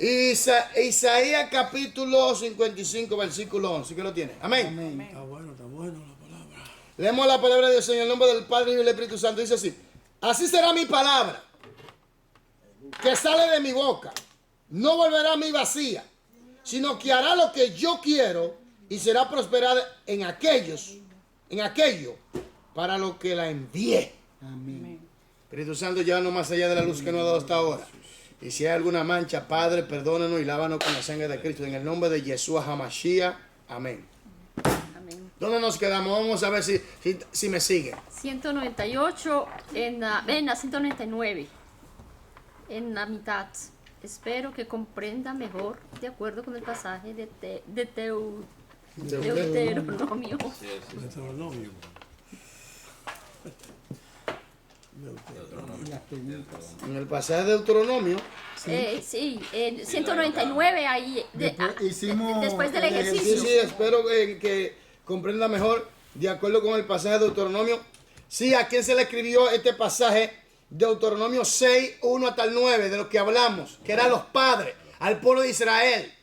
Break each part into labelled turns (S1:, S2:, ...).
S1: Isaías capítulo 55, versículo 11. ¿Qué lo tiene? Amén.
S2: Amén. Está bueno la palabra.
S1: Leemos la palabra de Dios en el nombre del Padre y del Espíritu Santo. Dice así: así será mi palabra que sale de mi boca. No volverá a mí vacía, sino que hará lo que yo quiero y será prosperada en aquello para lo que la envié.
S3: Amén.
S1: Espíritu Santo, llévanos más allá de la luz que nos ha dado hasta ahora. Y si hay alguna mancha, Padre, perdónanos y lávanos con la sangre de Cristo. En el nombre de Yeshua HaMashiach. Amén.
S3: Amén.
S1: ¿Dónde nos quedamos? Vamos a ver si me sigue.
S3: 198 en la 199 en la mitad. Espero que comprenda mejor de acuerdo con el pasaje de Deuteronomio.
S2: Deuteronomio.
S4: Y las preguntas.
S1: En el pasaje de Deuteronomio,
S3: Sí, en 199 ahí. Después del
S1: sí,
S3: ejercicio.
S1: espero que comprenda mejor de acuerdo con el pasaje de Deuteronomio. Sí, ¿a quién se le escribió este pasaje? Deuteronomio 6, 1 hasta el 9, de lo que hablamos, que eran los padres, al pueblo de Israel.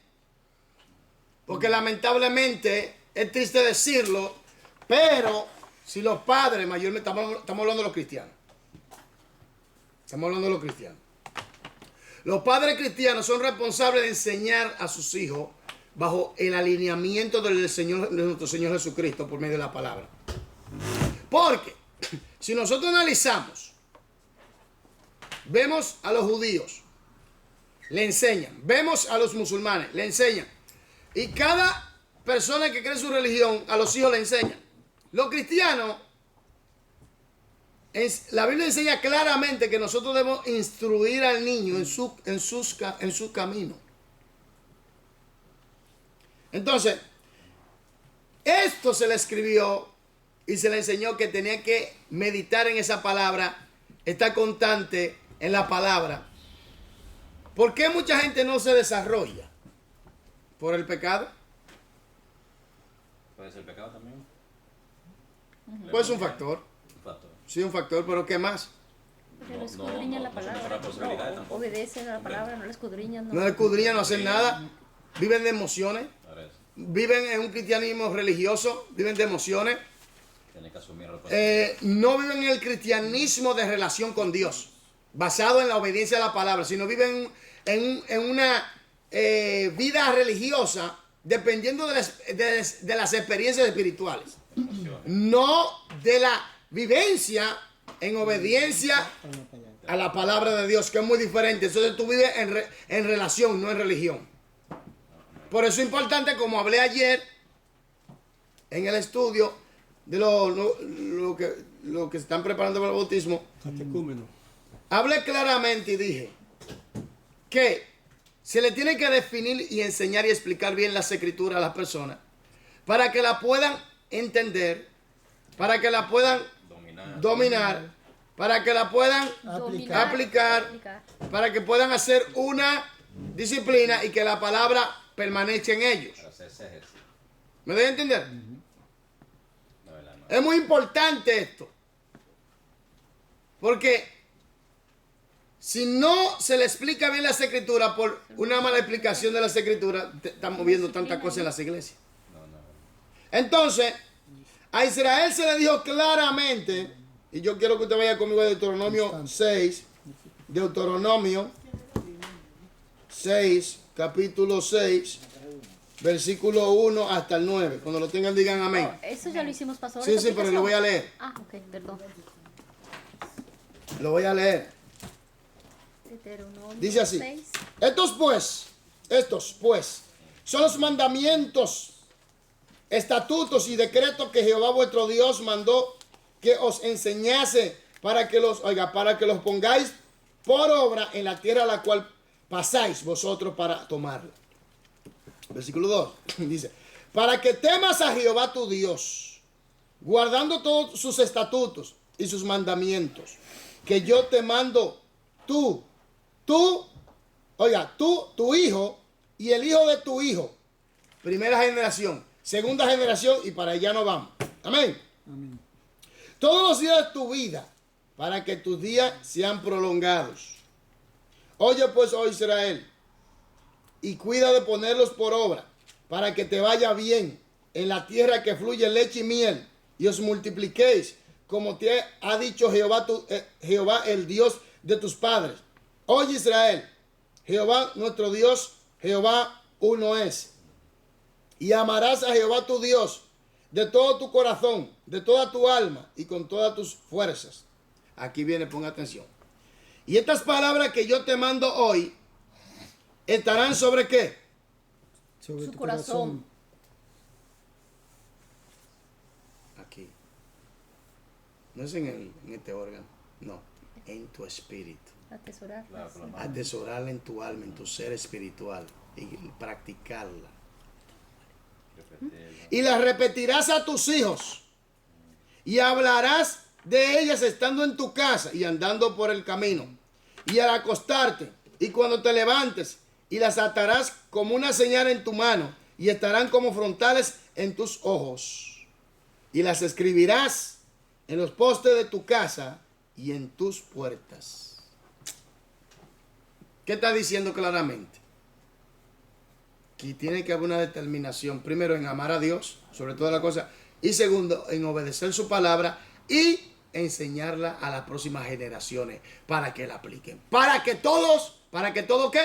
S1: Porque lamentablemente, es triste decirlo, pero si los padres, mayormente estamos hablando de los cristianos. Estamos hablando de los cristianos. Los padres cristianos son responsables de enseñar a sus hijos bajo el alineamiento de nuestro Señor Jesucristo por medio de la palabra. Porque si nosotros analizamos, vemos a los judíos, le enseñan, vemos a los musulmanes, le enseñan, y cada persona que cree su religión a los hijos le enseñan. Los cristianos, la Biblia enseña claramente que nosotros debemos instruir al niño en su camino. Entonces, esto se le escribió y se le enseñó que tenía que meditar en esa palabra, estar constante en la palabra. ¿Por qué mucha gente no se desarrolla? ¿Por el pecado?
S5: Puede ser pecado también.
S1: Pues un factor.
S5: Un factor.
S1: Sí, un factor, pero ¿qué más?
S3: Porque no escudriñan la
S5: no son
S3: palabra,
S5: otra posibilidad
S3: no
S5: tampoco.
S3: obedecen a la palabra, no la escudriñan.
S1: No escudriñan, no hacen nada. Viven de emociones.
S5: Ahora eso.
S1: Viven en un cristianismo religioso. Viven de emociones.
S5: Tiene que asumir la responsabilidad.
S1: No viven en el cristianismo de relación con Dios, basado en la obediencia a la palabra, sino viven en una vida religiosa dependiendo de las experiencias espirituales, no de la vivencia en obediencia a la palabra de Dios, que es muy diferente. Entonces tú vives en relación, no en religión. Por eso es importante, como hablé ayer en el estudio, de lo que se están preparando para el bautismo,
S2: Catecúmeno.
S1: hablé claramente y dije que se le tiene que definir y enseñar y explicar bien las escrituras a las personas para que la puedan entender, para que la puedan dominar, para que la puedan aplicar, para que puedan hacer una disciplina y que la palabra permanezca en ellos.
S5: Para hacer ese ejercicio.
S1: ¿Me doy a entender?
S5: La verdad, no.
S1: Es muy importante esto. Porque si no se le explica bien las escrituras por una mala explicación de las escrituras, estamos viendo tantas cosas en las iglesias. Entonces, a Israel se le dijo claramente, y yo quiero que usted vaya conmigo a Deuteronomio 6, Deuteronomio 6, capítulo 6, versículo 1 hasta el 9. Cuando lo tengan digan amén.
S3: Eso ya lo hicimos, pastor.
S1: Sí, sí, pero lo voy a leer.
S3: Ah, ok, perdón.
S1: Lo voy a leer.
S3: Deuteronomio
S1: Dice así:
S3: 6.
S1: Estos pues, son los mandamientos, estatutos y decretos que Jehová vuestro Dios mandó que os enseñase para que los pongáis por obra en la tierra a la cual pasáis vosotros para tomarla. Versículo 2 dice: para que temas a Jehová tu Dios, guardando todos sus estatutos y sus mandamientos, que yo te mando, tu hijo y el hijo de tu hijo, primera generación, segunda generación, y para allá no vamos. Amén.
S4: Amén.
S1: Todos los días de tu vida, para que tus días sean prolongados. Oye pues, oh Israel, y cuida de ponerlos por obra, para que te vaya bien en la tierra que fluye leche y miel, y os multipliquéis, como te ha dicho Jehová, el Dios de tus padres. Oye Israel, Jehová nuestro Dios, Jehová uno es. Y amarás a Jehová tu Dios de todo tu corazón, de toda tu alma y con todas tus fuerzas. Aquí viene, pon atención. Y estas palabras que yo te mando hoy estarán sobre ¿qué?
S4: Sobre
S3: Su
S4: tu
S3: corazón.
S1: Aquí. No es en este órgano, no, en tu espíritu.
S3: Atesorar.
S5: Claro, con la mano.
S1: Atesorarla en tu alma, en tu ser espiritual y practicarla.
S5: Repetirlo.
S1: Y las repetirás a tus hijos y hablarás de ellas estando en tu casa y andando por el camino y al acostarte y cuando te levantes, y las atarás como una señal en tu mano y estarán como frontales en tus ojos, y las escribirás en los postes de tu casa y en tus puertas. ¿Qué está diciendo claramente? Que tiene que haber una determinación, primero en amar a Dios sobre todas las cosas, y segundo en obedecer su palabra y enseñarla a las próximas generaciones para que la apliquen, para que todo ¿qué?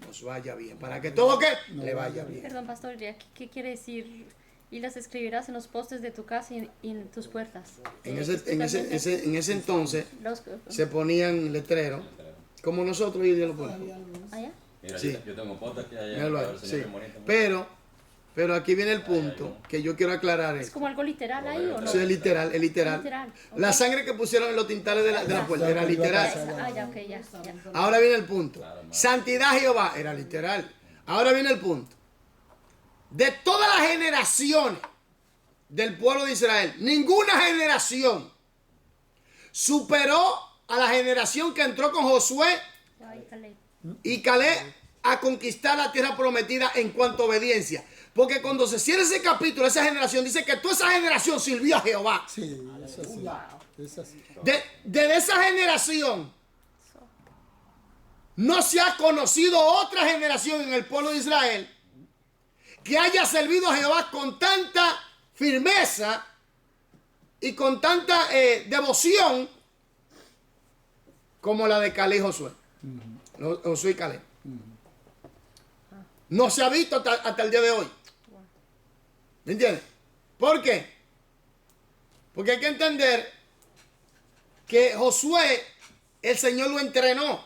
S1: Nos vaya bien, para que todo ¿qué? Le vaya bien.
S3: Perdón, pastor, ¿qué quiere decir? Y las escribirás en los postes de tu casa y en tus puertas.
S1: En ese entonces
S3: Los,
S1: se ponían letreros, como nosotros hoy día lo ponemos.
S3: ¿allá?
S5: Mira,
S1: Sí.
S5: yo tengo potas que hay
S1: Míralo ahí,
S5: para el Señor
S1: sí.
S5: que bonito.
S1: Pero aquí viene el punto que yo quiero aclarar.
S3: ¿Es
S1: Esto.
S3: como algo literal ahí o no?
S1: Sí, es literal, es literal.
S3: Literal, ok.
S1: La sangre que pusieron en los tintales de la puerta era literal.
S3: Ah, ya, ok, ya.
S1: Ahora viene el punto. Santidad Jehová era literal. Ahora viene el punto. De todas las generaciones del pueblo de Israel, ninguna generación superó a la generación que entró con Josué
S3: Ay, Caleb.
S1: y Caleb a conquistar la tierra prometida en cuanto a obediencia. Porque cuando se cierra ese capítulo, esa generación dice que toda esa generación sirvió a Jehová.
S4: Sí, eso sí. Eso sí.
S1: Desde esa generación no se ha conocido otra generación en el pueblo de Israel que haya servido a Jehová con tanta firmeza y con tanta devoción como la de Caleb y Josué. Josué y Caleb. No se ha visto hasta el día de hoy. ¿Me entiendes? ¿Por qué? Porque hay que entender que Josué, el Señor lo entrenó.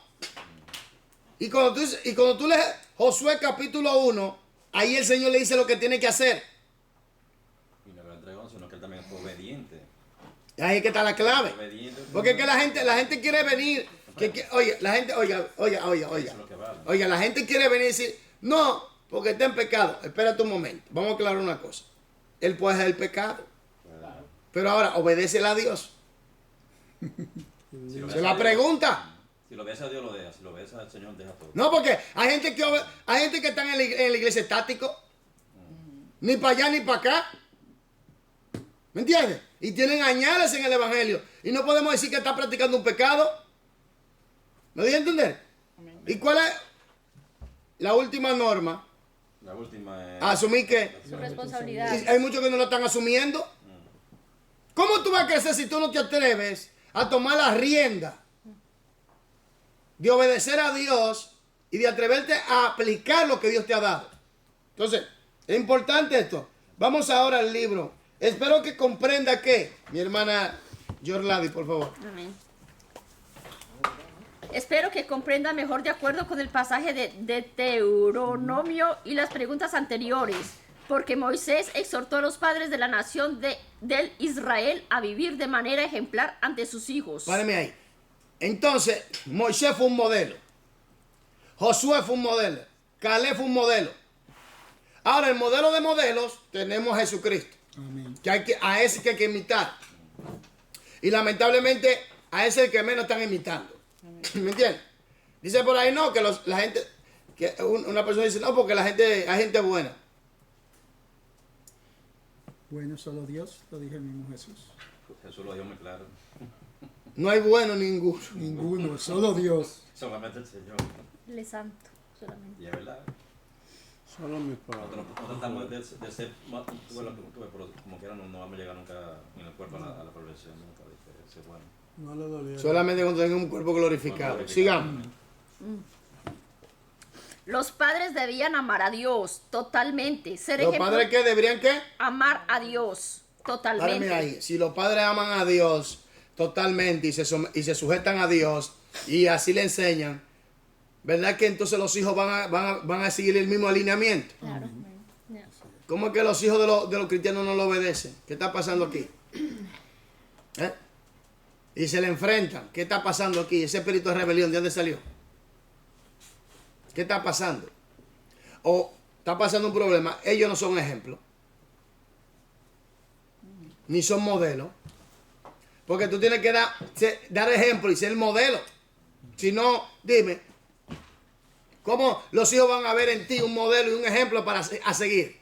S1: Y cuando tú lees Josué capítulo 1, ahí el Señor le dice lo que tiene que hacer.
S5: Y no lo entregó, sino que él también fue obediente.
S1: Ahí es que está la clave.
S5: Obediente.
S1: Porque es que la gente quiere venir. Oye, la gente, oiga.
S5: Eso es lo que vale.
S1: Oiga, la gente quiere venir y decir, no, porque está en pecado. Espérate un momento. Vamos a aclarar una cosa. Él puede hacer el pecado.
S5: Claro.
S1: Pero ahora, obedécele a Dios.
S5: Si lo
S1: Se
S5: ves
S1: la
S5: a Dios-
S1: pregunta.
S5: Si lo ves a Dios, lo deja. Si lo ves al Señor, deja todo.
S1: No, porque hay gente que están en la iglesia estático. Ni para allá ni para acá. ¿Me entiendes? Y tienen añales en el evangelio. Y no podemos decir que está practicando un pecado. ¿Me di a entender? ¿Y cuál es la última norma?
S5: La última es...
S1: Asumir que
S3: Su responsabilidad.
S1: hay muchos que no lo están asumiendo. ¿Cómo tú vas a crecer si tú no te atreves a tomar la rienda de obedecer a Dios y de atreverte a aplicar lo que Dios te ha dado? Entonces, es importante esto. Vamos ahora al libro. Espero que comprenda que, mi hermana Yorladi, por favor.
S3: Amén. Espero que comprenda mejor de acuerdo con el pasaje de Deuteronomio y las preguntas anteriores, porque Moisés exhortó a los padres de la nación del Israel a vivir de manera ejemplar ante sus hijos.
S1: Páreme ahí. Entonces, Moisés fue un modelo. Josué fue un modelo. Caleb fue un modelo. Ahora, el modelo de modelos, tenemos a Jesucristo.
S4: Amén.
S1: A ese que hay que imitar. Y lamentablemente, a ese es el que menos están imitando. ¿Me entiendes? Dice por ahí, no, que la gente, que una persona dice, no, porque hay gente buena.
S4: Bueno, solo Dios, lo dije el mismo Jesús.
S5: Jesús lo dio muy claro.
S1: No hay bueno ninguno.
S4: Ninguno, solo Dios.
S5: Solamente el Señor.
S3: Él es santo, solamente.
S5: Y es verdad.
S2: Solo mis
S5: Nosotros,
S2: padres.
S5: nosotros tratamos de ser más, bueno, pero como quiera no vamos a llegar nunca en el cuerpo a la perfección, nunca, de ser bueno.
S2: No le dolía.
S1: Solamente cuando tengan un cuerpo glorificado. Sigamos.
S3: Los padres debían amar a Dios totalmente. Ser
S1: ¿Los
S3: ejemplo,
S1: padres qué deberían qué?
S3: amar a Dios totalmente.
S1: Párame ahí. Si los padres aman a Dios totalmente y se sujetan a Dios y así le enseñan, ¿verdad que entonces los hijos van a seguir el mismo alineamiento?
S3: Claro. Ya.
S1: ¿Cómo es que los hijos de los cristianos no lo obedecen? ¿Qué está pasando aquí? ¿Eh? Y se le enfrentan. ¿Qué está pasando aquí? Ese espíritu de rebelión, ¿de dónde salió? ¿Qué está pasando? O está pasando un problema. Ellos no son ejemplos. Ni son modelos. Porque tú tienes que dar ejemplo y ser el modelo. Si no, dime, ¿cómo los hijos van a ver en ti un modelo y un ejemplo a seguir?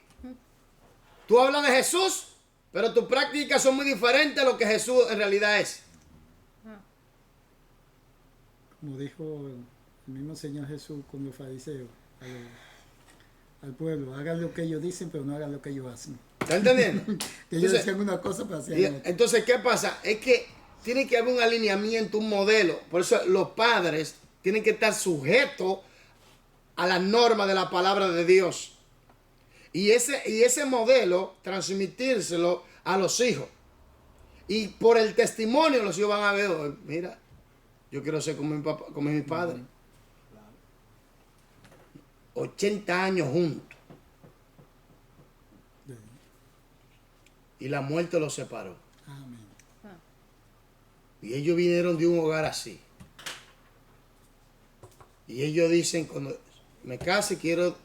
S1: Tú hablas de Jesús, pero tus prácticas son muy diferentes a lo que Jesús en realidad es.
S4: Como dijo el mismo Señor Jesús con los fariseos al pueblo, hagan lo que ellos dicen, pero no hagan lo que ellos hacen.
S1: ¿Estás entendiendo?
S4: Que ellos
S1: Entonces,
S4: decían una cosa, pero hacían otra.
S1: entonces, ¿qué pasa? Es que tiene que haber un alineamiento, un modelo. Por eso los padres tienen que estar sujetos a las normas de la palabra de Dios. Y ese modelo, transmitírselo a los hijos. Y por el testimonio los hijos van a ver, "Oh, mira, yo quiero ser como mi papá, como mi padre. 80 años juntos. Y la muerte los separó.
S4: Amén.
S1: Y ellos vinieron de un hogar así. Y ellos dicen, cuando me case quiero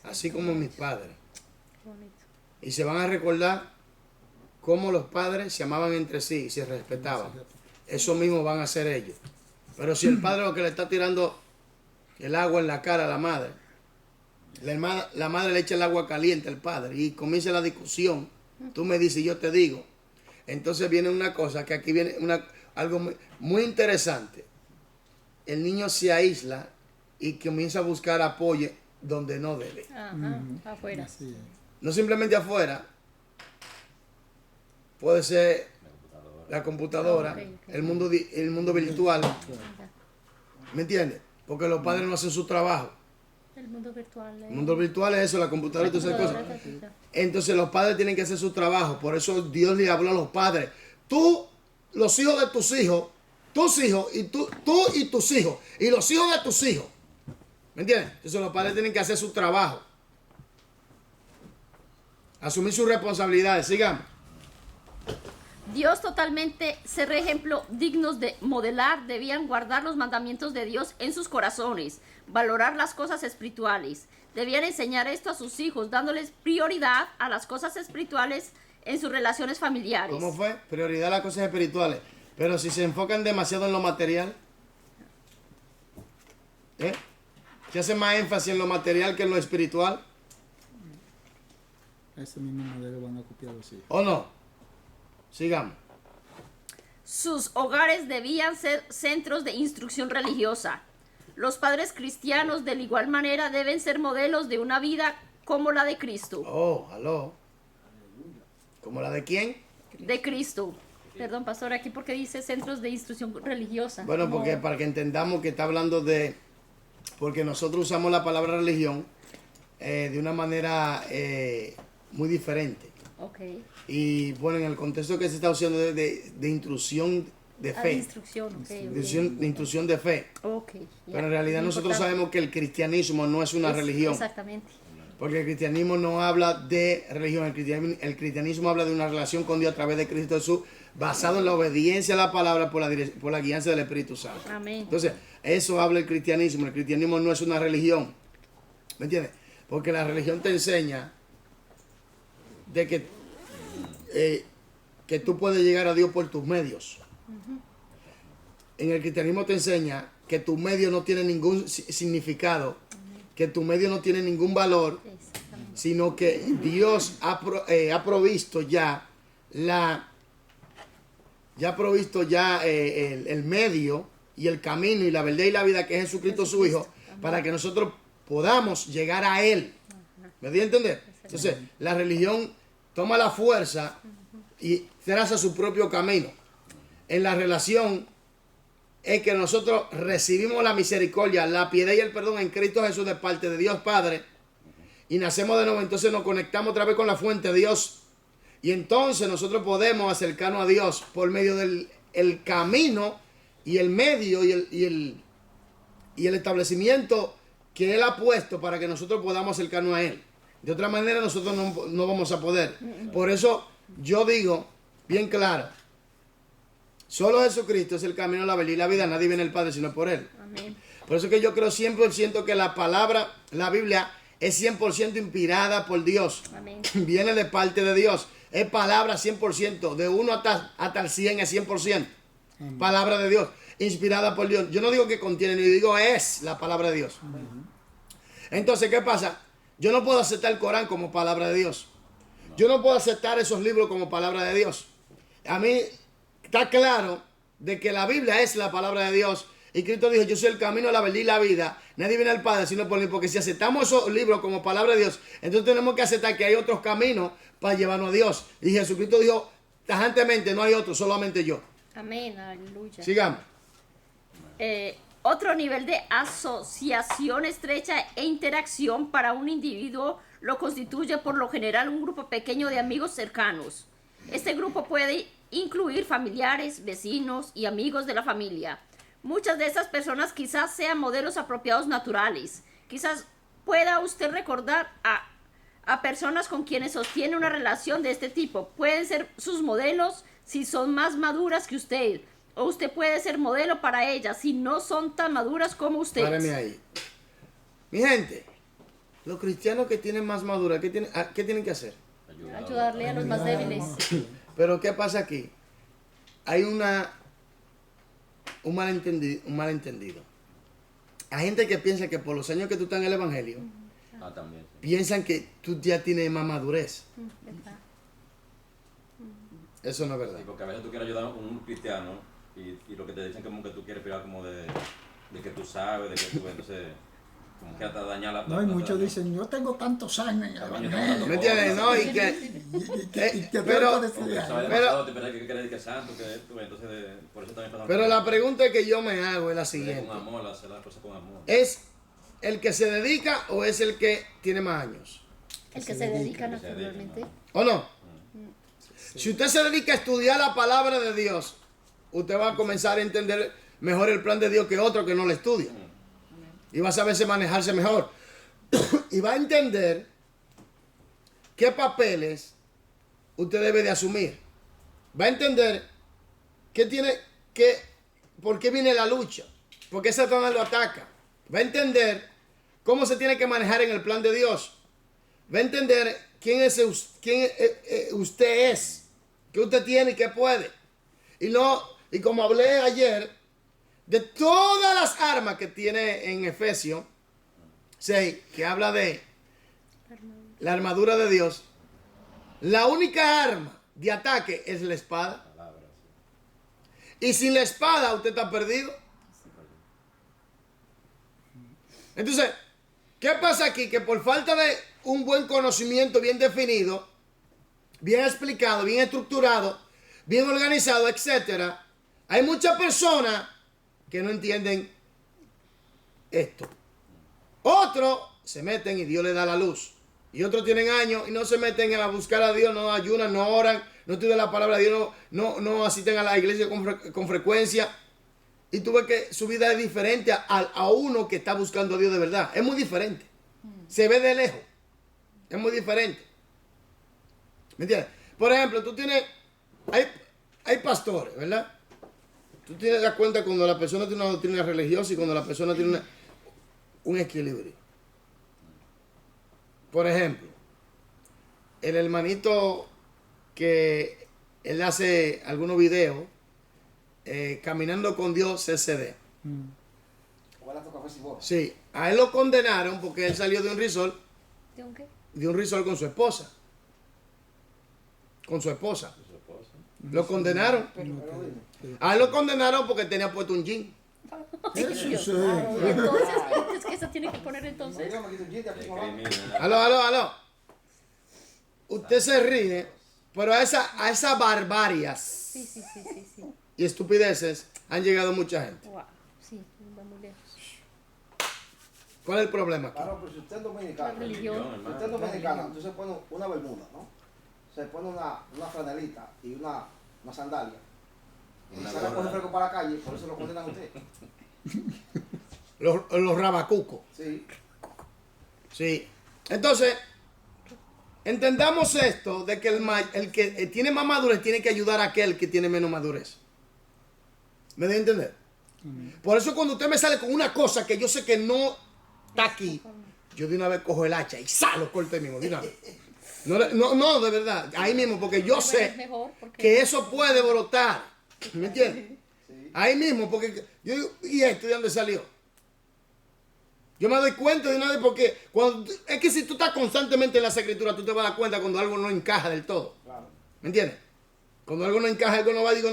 S1: así como mis padres.
S3: Bonito.
S1: Y se van a recordar cómo los padres se amaban entre sí y se respetaban. Eso mismo van a hacer ellos. Pero si el padre lo que le está tirando el agua en la cara a la madre, la madre le echa el agua caliente al padre y comienza la discusión. Tú me dices, yo te digo. Entonces viene una cosa, que aquí viene algo muy interesante. El niño se aísla y comienza a buscar apoyo donde no debe.
S3: Ajá, afuera.
S4: Así es.
S1: No simplemente afuera, puede ser la computadora,
S3: Ok.
S1: el mundo virtual. ¿Me entiendes? Porque los padres no hacen su trabajo.
S3: El mundo virtual.
S1: El mundo virtual es eso, la computadora y todas esas cosas. Entonces los padres tienen que hacer su trabajo. Por eso Dios le habló a los padres. Tú, los hijos de tus hijos y tú y tus hijos. Y los hijos de tus hijos. ¿Me entiendes? Entonces los padres tienen que hacer su trabajo. Asumir sus responsabilidades. Sigamos.
S3: Dios totalmente ser ejemplo dignos de modelar, debían guardar los mandamientos de Dios en sus corazones, valorar las cosas espirituales. Debían enseñar esto a sus hijos, dándoles prioridad a las cosas espirituales en sus relaciones familiares.
S1: ¿Cómo fue? Prioridad a las cosas espirituales. Pero si se enfocan demasiado en lo material, ¿eh? Si hacen más énfasis en lo material que en lo espiritual,
S4: Ese mismo modelo van a copiar los hijos.
S1: ¿o no? Sigamos.
S3: Sus hogares debían ser centros de instrucción religiosa. Los padres cristianos de igual manera deben ser modelos de una vida como la de Cristo.
S1: Oh, aló. ¿Como la de quién?
S3: De Cristo. Perdón, pastor, aquí porque dice centros de instrucción religiosa.
S1: Bueno,
S3: Como-
S1: porque para que entendamos que está hablando de... Porque nosotros usamos la palabra religión de una manera muy diferente.
S3: Ok.
S1: Y bueno, en el contexto que se está usando de instrucción de
S3: Ah,
S1: fe.
S3: instrucción, ok.
S1: De instrucción de fe.
S3: Ok. ya.
S1: Pero en realidad
S3: Muy
S1: nosotros
S3: importante.
S1: sabemos que el cristianismo no es una
S3: Es-
S1: religión.
S3: Exactamente.
S1: Porque el cristianismo no habla de religión. El cristianismo habla de una relación con Dios a través de Cristo Jesús, basado en la obediencia a la palabra por la guianza del Espíritu Santo.
S3: Amén.
S1: Entonces, eso habla el cristianismo. El cristianismo no es una religión. ¿Me entiendes? Porque la religión te enseña de que tú puedes llegar a Dios por tus medios. En el cristianismo te enseña que tus medios no tienen ningún significado, que tu medio no tiene ningún valor,
S3: Exactamente.
S1: sino que Dios ha provisto ya el medio y el camino y la verdad y la vida que es Jesucristo su Hijo, para que nosotros podamos llegar a Él. ¿Me di a entender? Entonces, la religión toma la fuerza y traza su propio camino. En la relación es que nosotros recibimos la misericordia, la piedad y el perdón en Cristo Jesús de parte de Dios Padre y nacemos de nuevo, entonces nos conectamos otra vez con la fuente de Dios y entonces nosotros podemos acercarnos a Dios por medio del el camino y el medio y el establecimiento que Él ha puesto para que nosotros podamos acercarnos a Él. De otra manera nosotros no vamos a poder. Por eso yo digo bien claro, solo Jesucristo es el camino, la verdad y la vida. Nadie viene al Padre sino por Él.
S3: Amén.
S1: Por eso que yo creo 100% que la palabra, la Biblia, es 100% inspirada por Dios.
S3: Amén.
S1: Viene de parte de Dios. Es palabra 100%. De 1 hasta el 100 es 100%. Palabra de Dios. Inspirada por Dios. Yo no digo que contiene, yo digo es la palabra de Dios. Entonces, ¿qué pasa? Yo no puedo aceptar el Corán como palabra de Dios. Yo no puedo aceptar esos libros como palabra de Dios. A mí está claro de que la Biblia es la palabra de Dios. Y Cristo dijo, yo soy el camino, la verdad y la vida. Nadie viene al Padre sino por mí. Porque si aceptamos esos libros como palabra de Dios, entonces tenemos que aceptar que hay otros caminos para llevarnos a Dios. Y Jesucristo dijo tajantemente, no hay otro, solamente yo.
S3: Amén, aleluya.
S1: Sigamos.
S3: Otro nivel de asociación estrecha e interacción para un individuo lo constituye por lo general un grupo pequeño de amigos cercanos. Este grupo puede incluir familiares, vecinos y amigos de la familia. Muchas de estas personas quizás sean modelos apropiados naturales. Quizás pueda usted recordar a personas con quienes sostiene una relación de este tipo. Pueden ser sus modelos si son más maduras que usted. O usted puede ser modelo para ellas si no son tan maduras como usted.
S1: Páreme ahí. Mi gente, los cristianos que tienen más madura, ¿qué tienen que hacer?
S3: Ayudarle a los más débiles.
S1: Pero ¿qué pasa aquí? Hay un malentendido. Hay gente que piensa que por los años que tú estás en el Evangelio,
S5: También. Sí.
S1: piensan que tú ya tienes más madurez. Eso no es verdad.
S5: Sí, porque a veces tú quieres ayudar a un cristiano y lo que te dicen como que tú quieres pegar como de que tú sabes, de que tú entonces como que hasta dañar la
S4: No, y muchos dicen, yo tengo tantos años en el Evangelio.
S1: ¿Me entiendes? No, y que pero
S5: te parece que crees que es santo, que tú, entonces por eso también pasa.
S1: pero la pregunta que yo me hago es la
S5: Con
S1: siguiente.
S5: amor, hacer las cosas con amor.
S1: ¿Es el que se dedica o es el que tiene más años?
S3: El que se dedica naturalmente.
S1: ¿O no? Si usted se dedica a estudiar la palabra de Dios, usted va a comenzar a entender mejor el plan de Dios que otro que no lo estudia. Y va a saberse manejarse mejor. Y va a entender qué papeles usted debe de asumir. Va a entender por qué viene la lucha, por qué Satanás lo ataca. Va a entender cómo se tiene que manejar en el plan de Dios. Va a entender quién usted es, qué usted tiene y qué puede. Y como hablé ayer, de todas las armas que tiene en Efesios 6, que habla de la armadura de Dios, la única arma de ataque es la espada. Y sin la espada usted está perdido. Entonces, ¿qué pasa aquí? Que por falta de un buen conocimiento bien definido, bien explicado, bien estructurado, bien organizado, etcétera, hay muchas personas que no entienden esto. Otros se meten y Dios les da la luz. Y otros tienen años y no se meten a buscar a Dios, no ayunan, no oran, no estudian la palabra de Dios, no asisten a la iglesia con frecuencia. Y tú ves que su vida es diferente a uno que está buscando a Dios de verdad. Es muy diferente. Se ve de lejos. Es muy diferente. ¿Me entiendes? Por ejemplo, tú tienes... Hay pastores, ¿verdad? Tú tienes que dar cuenta cuando la persona tiene una doctrina religiosa y cuando la persona tiene un equilibrio. Por ejemplo, el hermanito que él hace algunos videos caminando con Dios CCD. Sí, a él lo condenaron porque él salió de un resort.
S3: ¿De un qué?
S1: De un resort con su esposa. Con su esposa. Lo condenaron. A él lo condenaron porque tenía puesto un jean.
S3: Ay,
S4: Eso
S3: Dios.
S4: sí.
S3: Y entonces, ¿qué se tiene que poner entonces?
S1: Aló. Usted se ríe, pero a esas barbarias
S3: Sí.
S1: y estupideces han llegado mucha gente.
S3: Wow, sí, va muy lejos.
S1: ¿Cuál es el problema aquí?
S6: Claro, pero si usted es
S3: La
S6: dominicano, si
S3: religión.
S6: usted es dominicano, entonces pone una bermuda, ¿no? Se pone una franelita y una sandalia. Y
S5: Una
S6: sale a coger
S5: gorra.
S6: fresco para la calle, por eso lo condenan a usted.
S1: Los rabacucos.
S6: Sí.
S1: Sí. Entonces, entendamos esto de que el que tiene más madurez tiene que ayudar a aquel que tiene menos madurez. ¿Me debe entender? Por eso cuando usted me sale con una cosa que yo sé que no está aquí, yo de una vez cojo el hacha y lo corto ahí mismo, de una vez. No, de verdad, ahí mismo, porque yo
S3: Es
S1: sé
S3: mejor porque
S1: que eso puede brotar. ¿Me entiendes?
S6: Sí.
S1: Ahí mismo, porque yo digo, ¿y esto de dónde salió? Yo me doy cuenta de una vez porque es que si tú estás constantemente en las escrituras, tú te vas a dar cuenta cuando algo no encaja del todo.
S6: Claro.
S1: ¿Me entiendes? Cuando algo no encaja, algo no va, digo,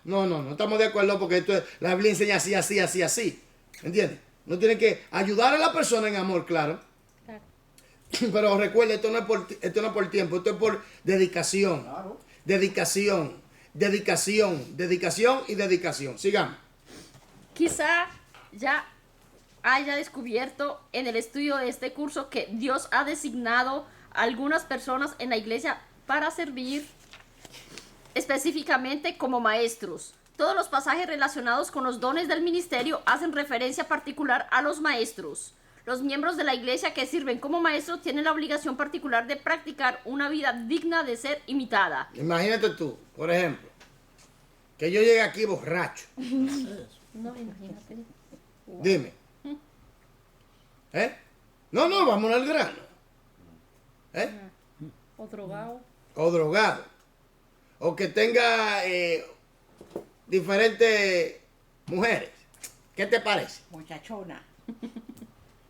S1: no estamos de acuerdo porque la Biblia enseña así. ¿Me entiendes? No tiene que ayudar a la persona en amor, claro.
S3: Claro.
S1: Pero recuerda, esto no es por tiempo, esto es por dedicación.
S6: Claro.
S1: Dedicación y dedicación. Sigamos.
S3: Quizá ya haya descubierto en el estudio de este curso que Dios ha designado a algunas personas en la iglesia para servir específicamente como maestros. Todos los pasajes relacionados con los dones del ministerio hacen referencia particular a los maestros. Los miembros de la iglesia que sirven como maestros tienen la obligación particular de practicar una vida digna de ser imitada.
S1: Imagínate tú, por ejemplo, que yo llegue aquí borracho.
S3: No, imagínate.
S1: Dime. ¿Eh? No, vamos al grano. ¿Eh?
S3: O drogado.
S1: O drogado. O que tenga diferentes mujeres. ¿Qué te parece?
S7: Muchachona.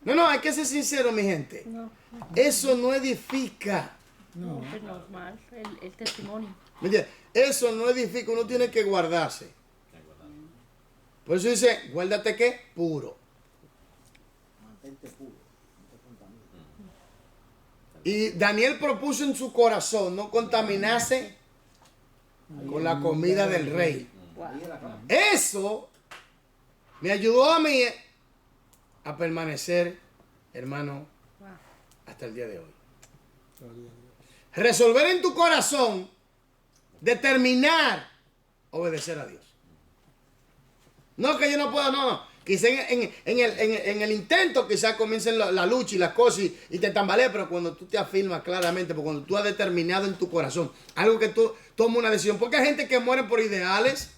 S1: No, hay que ser sincero, mi gente.
S3: No,
S1: Eso no edifica.
S3: no, es normal, el testimonio.
S1: ¿Me entiendes? Eso no edifica, uno tiene que guardarse. Por eso dice, guárdate qué, puro.
S6: Mantente puro. No te contamines.
S1: Y Daniel propuso en su corazón no contaminarse con la comida del rey.
S6: Ahí es la clave.
S1: Eso me ayudó a mí a permanecer, hermano,
S3: Wow.
S1: hasta el día de hoy. Resolver en tu corazón, determinar obedecer a Dios. No que yo no pueda, no. Quizá en el intento quizás comiencen la lucha y las cosas y te tambalees, pero cuando tú te afirmas claramente, porque cuando tú has determinado en tu corazón algo que tú tomas una decisión, porque hay gente que muere por ideales.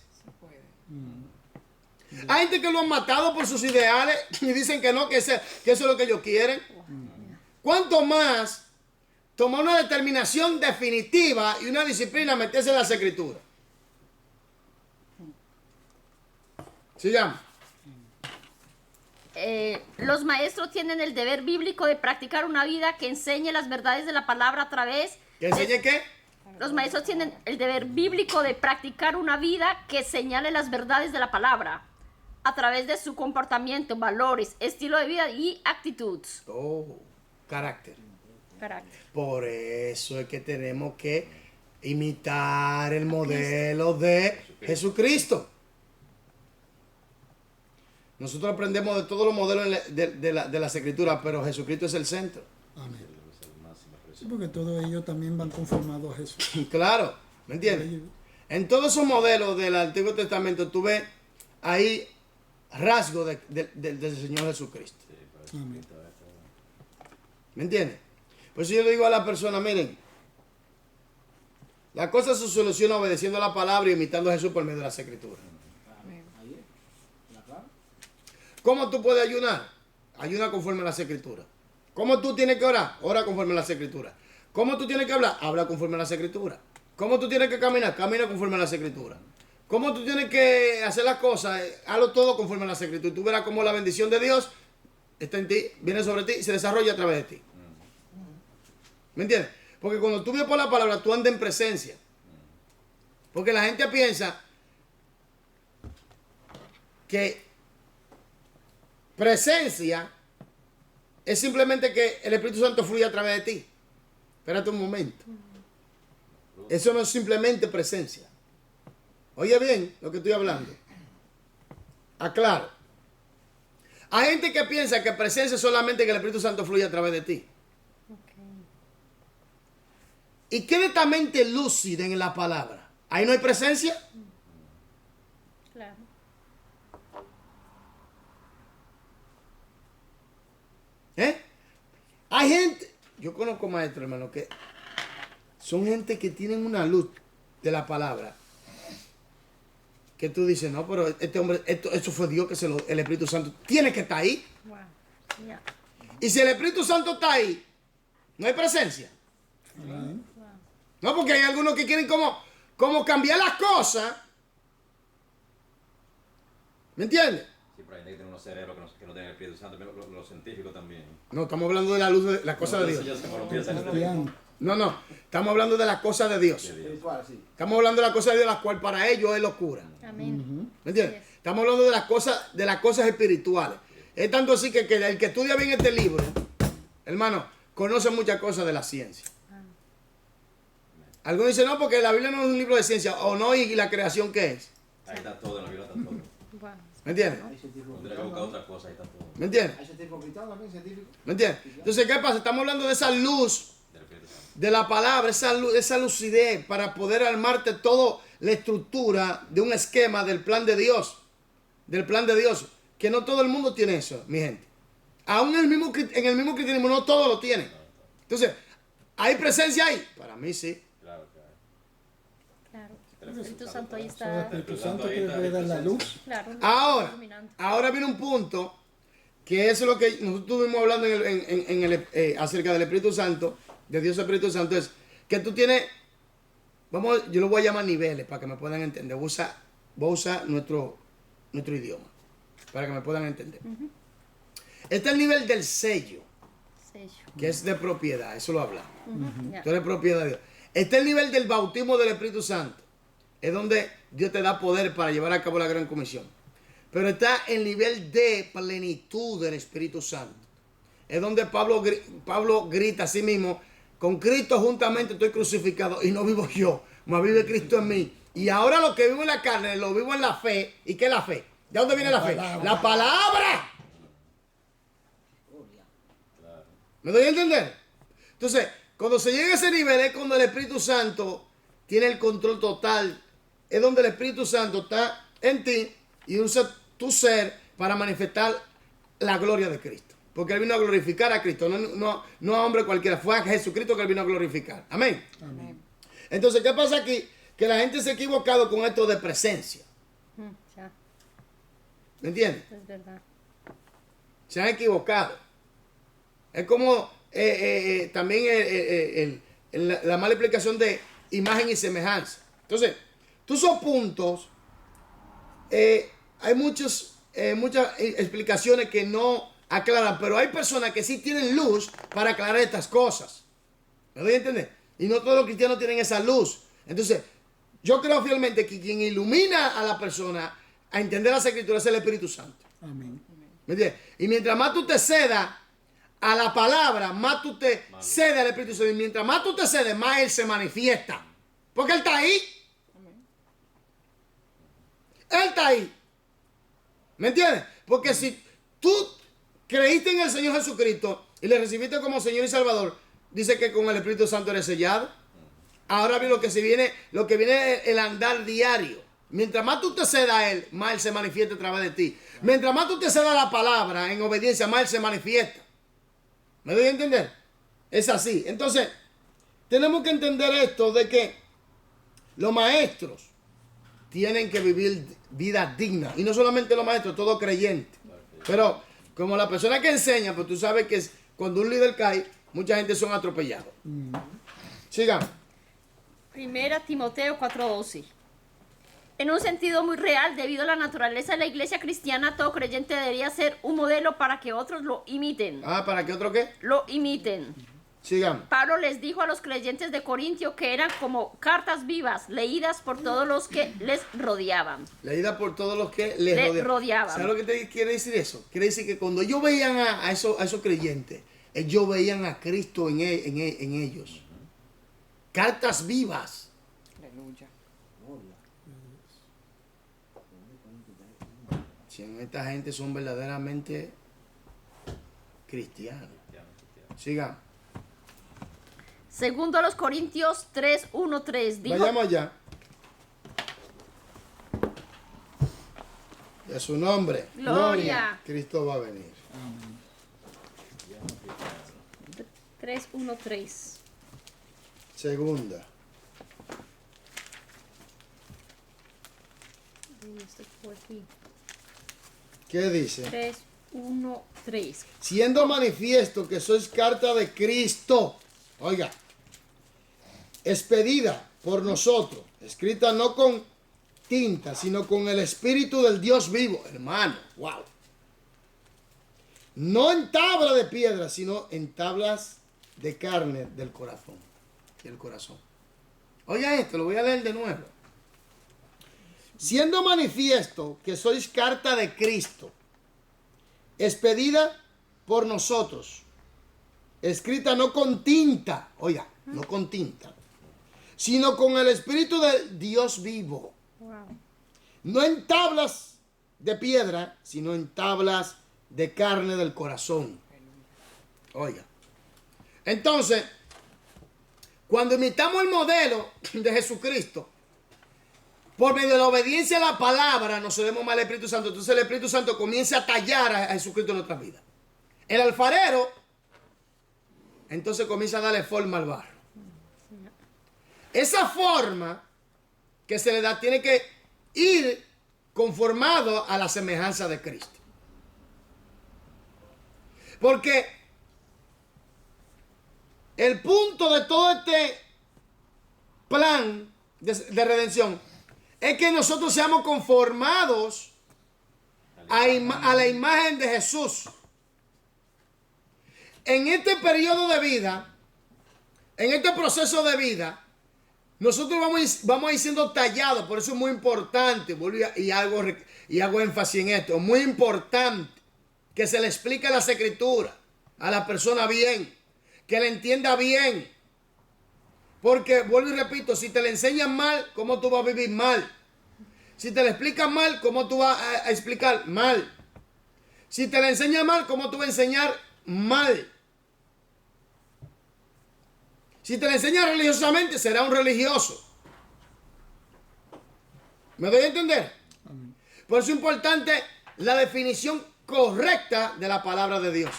S1: Hay gente que lo han matado por sus ideales y dicen que no, que eso es lo que ellos quieren. ¿Cuánto más tomar una determinación definitiva y una disciplina meterse en las escrituras? Sigamos.
S3: Los maestros tienen el deber bíblico de practicar una vida que enseñe las verdades de la palabra a través
S1: ¿Que enseñe qué?
S3: Los maestros tienen el deber bíblico de practicar una vida que señale las verdades de la palabra a través de su comportamiento, valores, estilo de vida y actitud.
S1: Oh, carácter.
S3: Carácter.
S1: Por eso es que tenemos que imitar el modelo de Jesucristo. Nosotros aprendemos de todos los modelos de las escrituras, pero Jesucristo es el centro.
S4: Amén. Sí, porque todos ellos también van conformados a Jesús.
S1: Claro, ¿me entiendes? En todos esos modelos del Antiguo Testamento tú ves ahí rasgos del Señor Jesucristo.
S4: Amén.
S1: ¿Me entiendes? Por eso yo le digo a la persona, miren, la cosa se soluciona obedeciendo la palabra y imitando a Jesús por medio de las escrituras.
S6: Ahí es. La clave.
S1: ¿Cómo tú puedes ayunar? Ayuna conforme a las escrituras. ¿Cómo tú tienes que orar? Ora conforme a las escrituras. ¿Cómo tú tienes que hablar? Habla conforme a las escrituras. ¿Cómo tú tienes que caminar? Camina conforme a las escrituras. ¿Cómo tú tienes que hacer las cosas? Hazlo todo conforme a las escrituras. Y tú verás cómo la bendición de Dios está en ti, viene sobre ti y se desarrolla a través de ti. ¿Me entiendes? Porque cuando tú vives por la palabra, tú andas en presencia. Porque la gente piensa que Presencia es simplemente que el Espíritu Santo fluye a través de ti. Espérate un momento. Eso no es simplemente presencia. Oye bien lo que estoy hablando. Aclaro. Hay gente que piensa que presencia es solamente que el Espíritu Santo fluye a través de ti. Y qué netamente lúcida en la palabra. Ahí no hay presencia.
S3: Claro.
S1: Hay gente, yo conozco maestros, hermano, que son gente que tienen una luz de la palabra. Que tú dices, no, pero este hombre, eso fue Dios que el Espíritu Santo tiene que estar ahí.
S3: Wow. Ya.
S1: Y si el Espíritu Santo está ahí, no hay presencia. No, porque hay algunos que quieren como cambiar las cosas. ¿Me entiendes?
S5: Sí, pero hay gente que tiene unos cerebros que no tienen el Espíritu Santo, los científicos también.
S1: No, estamos hablando de la luz de las cosas de
S5: Eso
S1: Dios.
S5: ya se me lo piensan.
S4: Cristiano.
S1: No, estamos hablando de las cosas de Dios.
S6: Espiritual, sí.
S1: Estamos hablando de las cosas de Dios, las cuales para ellos es locura.
S3: Amén.
S1: ¿Me entiendes?
S3: Así es.
S1: Estamos hablando de las cosas espirituales. Es tanto así que el que estudia bien este libro, hermano, conoce muchas cosas de la ciencia. Algunos dicen, no, porque la Biblia no es un libro de ciencia, o no, y la creación, ¿qué es?
S5: Ahí está todo, en la Biblia está todo.
S3: Wow.
S1: ¿Me entiendes?
S6: Hay científicos
S5: Tendría que buscar
S6: cristianos.
S5: otra cosa, ahí está todo.
S1: ¿Me entiendes?
S6: Hay científicos cristianos también, científicos.
S1: ¿Me entiendes? Entonces, ¿qué pasa? Estamos hablando de esa luz
S5: Del Espíritu Santo.
S1: de la palabra, esa lucidez para poder armarte toda la estructura de un esquema del plan de Dios. Del plan de Dios. Que no todo el mundo tiene eso, mi gente. Aún en el mismo cristianismo no todos lo tienen. Entonces, ¿hay presencia ahí? Para mí sí.
S5: Claro, claro.
S3: Claro.
S5: El
S3: El Espíritu Santo ahí
S4: El
S3: está.
S4: Espíritu Santo que puede dar la luz.
S3: Claro. Iluminando.
S1: Ahora viene un punto que es lo que nosotros estuvimos hablando acerca del Espíritu Santo, de Dios Espíritu Santo, es que tú tienes, yo lo voy a llamar niveles para que me puedan entender. Voy a usar nuestro idioma para que me puedan entender. Este es el nivel del sello,
S3: Sello.
S1: que es de propiedad, eso lo hablamos.
S3: Ya.
S1: Tú eres propiedad de Dios. Este es el nivel del bautismo del Espíritu Santo. Es donde Dios te da poder para llevar a cabo la gran comisión. Pero está el nivel de plenitud del Espíritu Santo. Es donde Pablo grita a sí mismo, con Cristo juntamente estoy crucificado y no vivo yo, mas vive Cristo en mí. Y ahora lo que vivo en la carne, lo vivo en la fe. ¿Y qué es la fe? ¿De dónde viene la fe? La palabra. ¿Me doy a entender? Entonces, cuando se llega a ese nivel es cuando el Espíritu Santo tiene el control total. Es donde el Espíritu Santo está en ti y usa tu ser para manifestar la gloria de Cristo. Porque Él vino a glorificar a Cristo, no a hombre cualquiera. Fue a Jesucristo que Él vino a glorificar. Amén.
S3: Amén.
S1: Entonces, ¿qué pasa aquí? Que la gente se ha equivocado con esto de presencia.
S3: Ya.
S1: ¿Me entiendes?
S3: Es verdad.
S1: Se han equivocado. Es como también la mala explicación de imagen y semejanza. Entonces, todos esos puntos, hay muchas explicaciones que no aclaran, pero hay personas que sí tienen luz para aclarar estas cosas. ¿Me doy a entender? Y no todos los cristianos tienen esa luz. Entonces, yo creo fielmente que quien ilumina a la persona a entender las escrituras es el Espíritu Santo.
S4: Amén.
S1: ¿Me entiendes? Y mientras más tú te cedas a la palabra, más tú te cedes al Espíritu Santo. Y mientras más tú te cedes, más Él se manifiesta. Porque Él está ahí. Él está ahí. ¿Me entiendes? Porque si tú creíste en el Señor Jesucristo y le recibiste como Señor y Salvador, dice que con el Espíritu Santo eres sellado. Ahora bien, lo que viene es el andar diario. Mientras más tú te cedas a Él, más Él se manifiesta a través de ti. Mientras más tú te cedas a la palabra en obediencia, más Él se manifiesta. ¿Me doy a entender? Es así. Entonces, tenemos que entender esto de que los maestros tienen que vivir vidas dignas. Y no solamente los maestros, todo creyente. Pero como la persona que enseña, pues tú sabes que cuando un líder cae, mucha gente son atropellados. Sigamos.
S3: Primera Timoteo 4:12. En un sentido muy real, debido a la naturaleza de la iglesia cristiana, todo creyente debería ser un modelo para que otros lo imiten.
S1: ¿Para qué otro qué?
S3: Lo imiten.
S1: Sigamos.
S3: Pablo les dijo a los creyentes de Corintio que eran como cartas vivas, leídas por todos los que les rodeaban.
S1: Leída por todos los que
S3: Le rodeaban.
S1: ¿Sabes lo que te quiere decir eso? Quiere decir que cuando ellos veían a esos creyentes, ellos veían a Cristo en ellos. Cartas vivas.
S7: Aleluya.
S1: Si esta gente son verdaderamente cristianos. Sigan.
S3: Segundo a los Corintios 3:1-3 dijo,
S1: Vayamos allá. Y a su nombre.
S3: Gloria.
S1: Cristo va a venir.
S3: 3:1-3.
S1: Segunda.
S3: Esto fue aquí.
S1: ¿Qué dice?
S3: 3:1-3.
S1: Siendo manifiesto que sois carta de Cristo. Oiga. Expedida por nosotros. Escrita no con tinta, sino con el Espíritu del Dios vivo. Hermano, wow. No en tabla de piedra, sino en tablas de carne del corazón. Del corazón. Oiga esto, lo voy a leer de nuevo. Siendo manifiesto que sois carta de Cristo, expedida por nosotros, escrita no con tinta, oiga, no con tinta, sino con el Espíritu del Dios vivo.
S3: Wow.
S1: No en tablas de piedra, sino en tablas de carne del corazón. Oiga. Entonces, cuando imitamos el modelo de Jesucristo, por medio de la obediencia a la palabra, nos cedemos más al Espíritu Santo. Entonces el Espíritu Santo comienza a tallar a Jesucristo en nuestras vidas. El alfarero, entonces comienza a darle forma al barro. Esa forma que se le da tiene que ir conformado a la semejanza de Cristo. Porque el punto de todo este plan de redención es que nosotros seamos conformados a la imagen de Jesús. En este periodo de vida, en este proceso de vida, nosotros vamos a ir siendo tallados. Por eso es muy importante, y hago énfasis en esto, es muy importante que se le explique las escrituras a la persona bien, que le entienda bien. Porque, vuelvo y repito, si te le enseñan mal, ¿cómo tú vas a vivir mal? Si te le explican mal, ¿cómo tú vas a explicar mal? Si te le enseñan mal, ¿cómo tú vas a enseñar mal? Si te le enseñan religiosamente, será un religioso. ¿Me doy a entender? Por eso es importante la definición correcta de la palabra de Dios.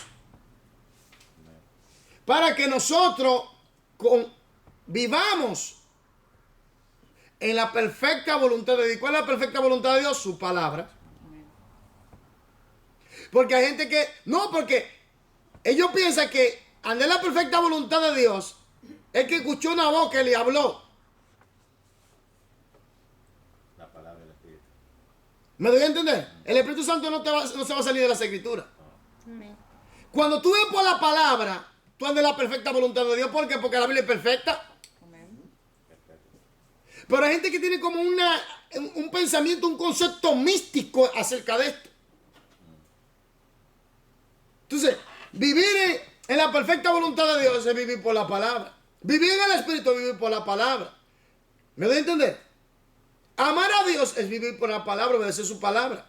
S1: Para que nosotros vivamos en la perfecta voluntad de Dios. ¿Cuál es la perfecta voluntad de Dios? Su palabra. Porque hay gente que, no, porque ellos piensan que andar en la perfecta voluntad de Dios es que escuchó una voz que le habló.
S5: La palabra del Espíritu.
S1: ¿Me doy a entender? El Espíritu Santo no se va a salir de las Escrituras.
S3: Amén.
S1: Cuando tú ves por la palabra, tú andas en la perfecta voluntad de Dios. ¿Por qué? Porque la Biblia es perfecta. Pero hay gente que tiene como un pensamiento, un concepto místico acerca de esto. Entonces, vivir en la perfecta voluntad de Dios es vivir por la palabra. Vivir en el Espíritu es vivir por la palabra. ¿Me doy a entender? Amar a Dios es vivir por la palabra, obedecer su palabra.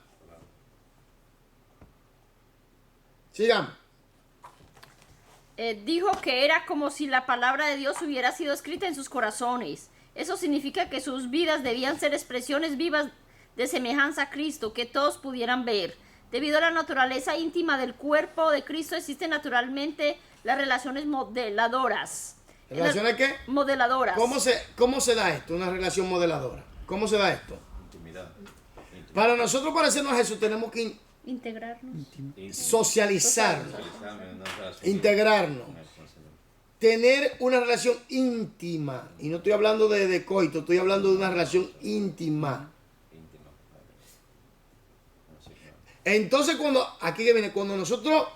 S1: Sigamos.
S3: Dijo que era como si la palabra de Dios hubiera sido escrita en sus corazones. Eso significa que sus vidas debían ser expresiones vivas de semejanza a Cristo, que todos pudieran ver. Debido a la naturaleza íntima del cuerpo de Cristo, existen naturalmente las relaciones modeladoras.
S1: ¿Relaciones qué?
S3: Modeladoras.
S1: ¿Cómo se da esto? Una relación modeladora. ¿Cómo se da esto?
S5: Intimidad.
S1: Para nosotros parecernos a Jesús tenemos que
S3: Integrarnos.
S1: socializarnos,
S5: Integrarnos.
S1: integrarnos, tener una relación íntima. Y no estoy hablando de coito, estoy hablando de una relación íntima. Entonces cuando nosotros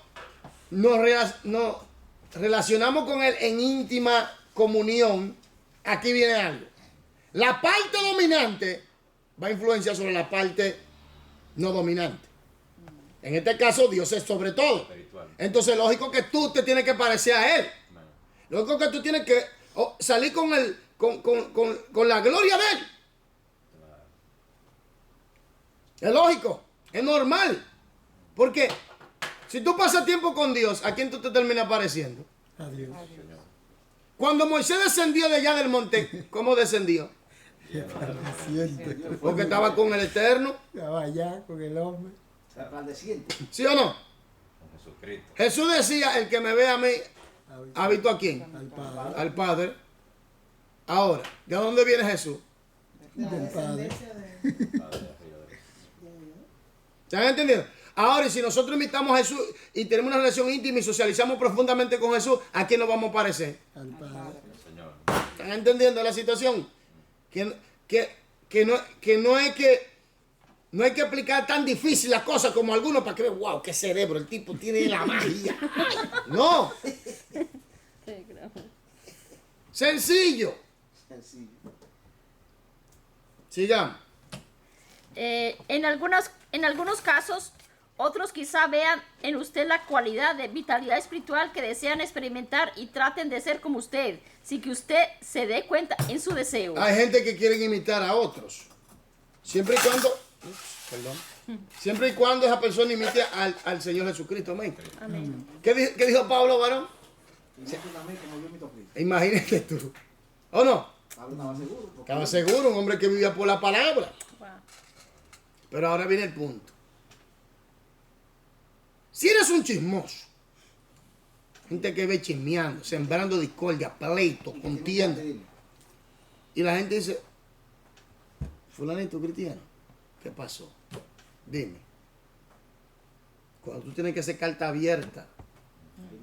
S1: nos relacionamos con Él en íntima comunión, aquí viene algo. La parte dominante va a influenciar sobre la parte no dominante. En este caso, Dios es sobre todo.
S5: Espiritual.
S1: Entonces, lógico que tú te tienes que parecer a Él.
S5: Amén.
S1: Lógico que tú tienes que salir con la gloria de Él. Es lógico, es normal. Porque si tú pasas tiempo con Dios, ¿a quién tú te terminas pareciendo?
S4: Adiós.
S1: Cuando Moisés descendió de allá del monte, ¿cómo descendió?
S4: Resplandeciente.
S1: Porque estaba con el Eterno,
S4: Estaba allá con el hombre.
S6: Resplandeciente.
S1: ¿sí o no?
S5: Con Jesucristo.
S1: Jesús decía, el que me ve a mí, ¿ha visto a quién?
S4: Al Padre.
S1: Al Padre. Ahora, ¿de dónde viene Jesús?
S4: Del Padre.
S1: ¿Se han entendido? Ahora, y si nosotros invitamos a Jesús y tenemos una relación íntima y socializamos profundamente con Jesús, ¿a quién nos vamos a parecer?
S4: Al Padre.
S5: El Señor.
S1: ¿Están entendiendo la situación? Que no hay que explicar tan difícil las cosas como algunos para que vean, wow, qué cerebro, el tipo tiene la magia. No, sencillo.
S6: Sencillo.
S1: Sigamos.
S3: En algunos casos, otros quizá vean en usted la cualidad de vitalidad espiritual que desean experimentar y traten de ser como usted, sin que usted se dé cuenta en su deseo.
S1: Hay gente que quiere imitar a otros. Siempre y cuando, siempre y cuando esa persona imite al Señor Jesucristo. Amén.
S3: Amén.
S1: ¿Qué dijo Pablo, varón?
S6: Imiten a mí como yo imito a Cristo.
S1: Imagínate tú. ¿O no?
S6: Pablo estaba seguro. porque
S1: Estaba seguro, un hombre que vivía por la palabra.
S3: Wow.
S1: Pero ahora viene el punto. Si eres un chismoso, gente que ve chismeando, sembrando discordia, pleito, contienda,
S6: Dime.
S1: y la gente dice, fulanito cristiano, ¿qué pasó? Dime. Cuando tú tienes que hacer carta abierta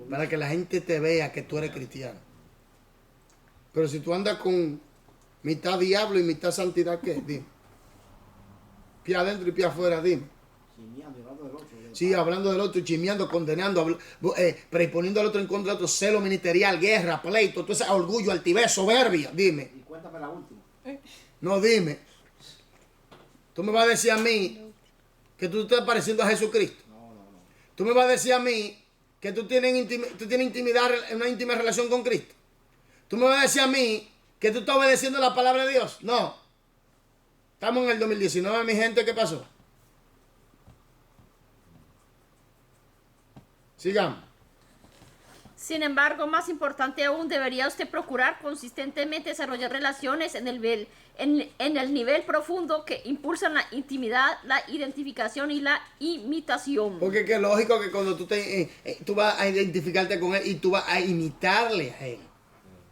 S1: para que la gente te vea que tú eres cristiano. Pero si tú andas con mitad diablo y mitad santidad, ¿qué? Dime. Pie adentro y pie afuera, dime.
S6: Chismeando y hablando del otro.
S1: Sí, hablando del otro, chismeando, condenando, preponiendo al otro en contra del otro, celo ministerial, guerra, pleito, todo ese orgullo, altivez, soberbia. Dime.
S6: Y cuéntame la última.
S1: No, dime. Tú me vas a decir a mí que tú te estás pareciendo a Jesucristo.
S6: No.
S1: Tú me vas a decir a mí que tú tienes intimidad, una íntima relación con Cristo. Tú me vas a decir a mí que tú estás obedeciendo la palabra de Dios. No. Estamos en el 2019, mi gente, ¿qué pasó? Sigamos.
S3: Sin embargo, más importante aún, debería usted procurar consistentemente desarrollar relaciones en el nivel profundo que impulsan la intimidad, la identificación y la imitación.
S1: Porque es lógico que cuando tú vas a identificarte con Él y tú vas a imitarle a Él.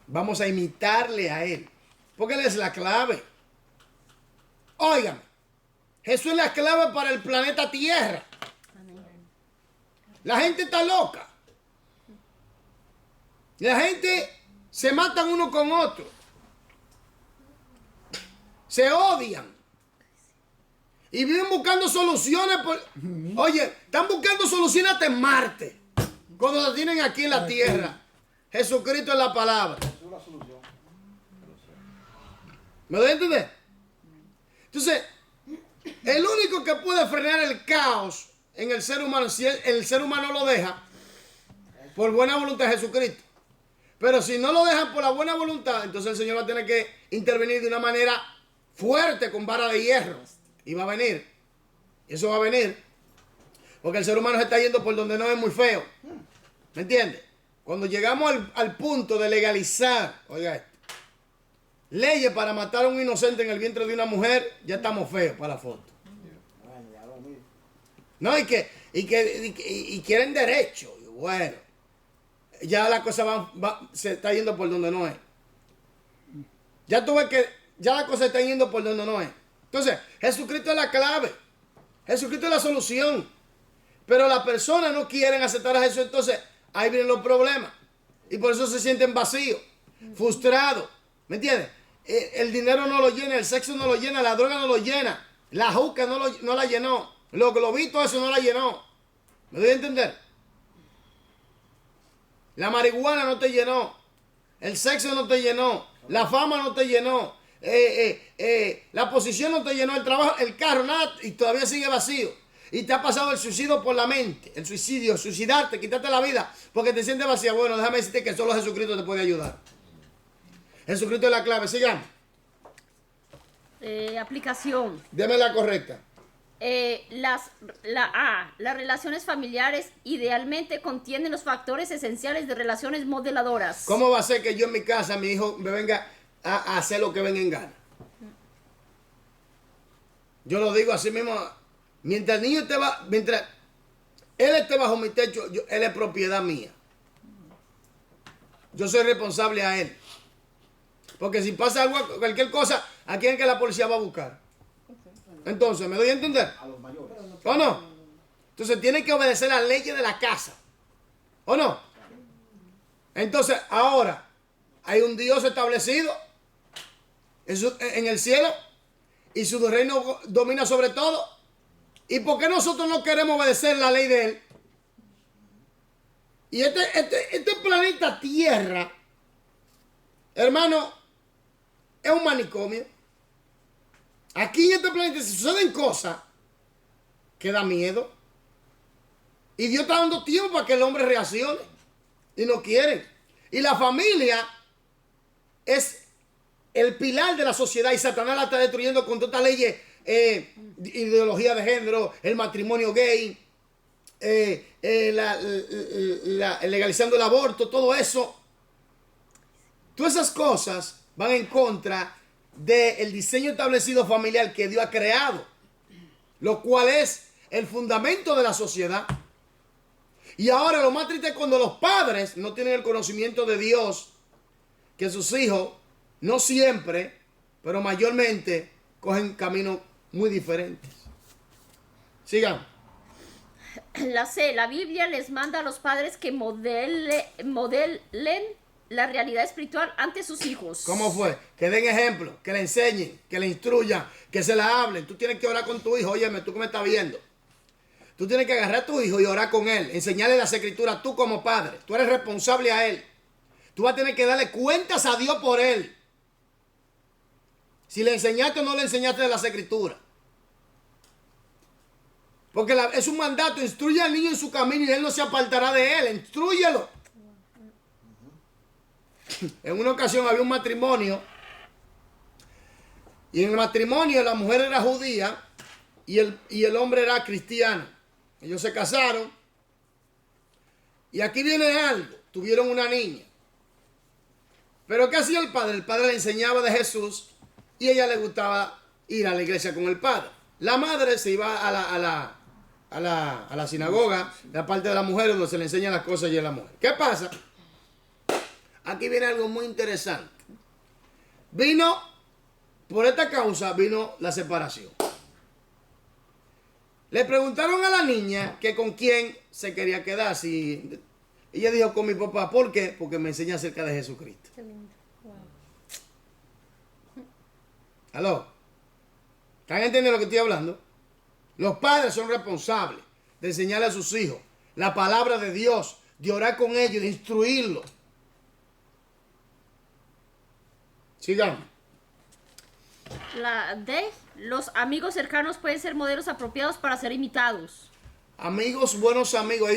S1: Vamos a imitarle a Él. Porque Él es la clave. Óigame, Jesús es la clave para el planeta Tierra. La gente está loca. La gente se matan uno con otro. Se odian. Y viven buscando soluciones. Oye, están buscando soluciones hasta en Marte. Cuando las tienen aquí en la tierra. Jesucristo es la palabra.
S6: Jesús la solución.
S1: ¿Me doy a entender? Entonces, el único que puede frenar el caos en el ser humano, si el ser humano lo deja, por buena voluntad de Jesucristo. Pero si no lo dejan por la buena voluntad, entonces el Señor va a tener que intervenir de una manera fuerte, con vara de hierro. Y va a venir. Eso va a venir. Porque el ser humano se está yendo por donde no es muy feo. ¿Me entiendes? Cuando llegamos al punto de legalizar, oiga esto, leyes para matar a un inocente en el vientre de una mujer, ya estamos feos para la foto.
S6: Bueno, ya lo miro.
S1: No, y quieren derecho. Y bueno, ya la cosa se está yendo por donde no es. Ya tú ves que ya la cosa está yendo por donde no es. Entonces, Jesucristo es la clave. Jesucristo es la solución. Pero las personas no quieren aceptar a Jesús, entonces ahí vienen los problemas. Y por eso se sienten vacíos, frustrados. ¿Me entiendes? El dinero no lo llena, el sexo no lo llena, la droga no lo llena, la juca no la llenó, los globitos eso no la llenó. ¿Me doy a entender? La marihuana no te llenó. El sexo no te llenó. La fama no te llenó. La posición no te llenó. El trabajo, el carro, nada. Y todavía sigue vacío. Y te ha pasado el suicidio por la mente. El suicidio, suicidarte, quitarte la vida. Porque te sientes vacía. Bueno, déjame decirte que solo Jesucristo te puede ayudar. Jesucristo es la clave. Sigamos.
S3: Aplicación.
S1: Deme la correcta.
S3: Las relaciones familiares idealmente contienen los factores esenciales de relaciones modeladoras.
S1: ¿Cómo va a ser que yo en mi casa, mi hijo me venga a hacer lo que venga en gana? Yo lo digo así mismo. Mientras el niño mientras él esté bajo mi techo, él es propiedad mía. Yo soy responsable a él. Porque si pasa algo, cualquier cosa, ¿a quién es que la policía va a buscar? Entonces, ¿me doy a entender?
S6: A los mayores.
S1: ¿O no? Entonces tiene que obedecer las leyes de la casa. ¿O no? Entonces, ahora, hay un Dios establecido en el cielo y su reino domina sobre todo. ¿Y por qué nosotros no queremos obedecer la ley de él? Y este planeta Tierra, hermano, es un manicomio. Aquí en este planeta se suceden cosas que da miedo. Y Dios está dando tiempo para que el hombre reaccione. Y no quieren. Y la familia es el pilar de la sociedad. Y Satanás la está destruyendo con todas estas leyes, ideología de género, el matrimonio gay, legalizando el aborto, todo eso. Todas esas cosas van en contra del diseño establecido familiar que Dios ha creado, lo cual es el fundamento de la sociedad. Y ahora lo más triste es cuando los padres no tienen el conocimiento de Dios, que sus hijos no siempre, pero mayormente cogen caminos muy diferentes. Sigan.
S3: La Biblia les manda a los padres que modelen la realidad espiritual ante sus hijos.
S1: ¿Cómo fue? Que den ejemplo, que le enseñen, que le instruyan, que se la hablen. Tú tienes que orar con tu hijo. Óyeme, tú que me estás viendo. Tú tienes que agarrar a tu hijo y orar con él. Enseñarle las escrituras tú como padre. Tú eres responsable a él. Tú vas a tener que darle cuentas a Dios por él. Si le enseñaste o no le enseñaste de las escrituras. Porque es un mandato. Instruye al niño en su camino y él no se apartará de él. Instrúyelo. En una ocasión había un matrimonio. Y en el matrimonio la mujer era judía y el hombre era cristiano. Ellos se casaron. Y aquí viene algo. Tuvieron una niña. Pero ¿qué hacía el padre? El padre le enseñaba de Jesús y a ella le gustaba ir a la iglesia con el padre. La madre se iba a la sinagoga, la parte de la mujer donde se le enseñan las cosas y a la mujer. ¿Qué pasa? Aquí viene algo muy interesante. Por esta causa vino la separación. Le preguntaron a la niña que con quién se quería quedar. Si ella dijo con mi papá. ¿Por qué? Porque me enseña acerca de Jesucristo. ¿Aló? ¿Están entendiendo lo que estoy hablando? Los padres son responsables de enseñarle a sus hijos la palabra de Dios, de orar con ellos, de instruirlos. Sigamos.
S3: La D. Los amigos cercanos pueden ser modelos apropiados para ser imitados.
S1: Amigos, buenos amigos.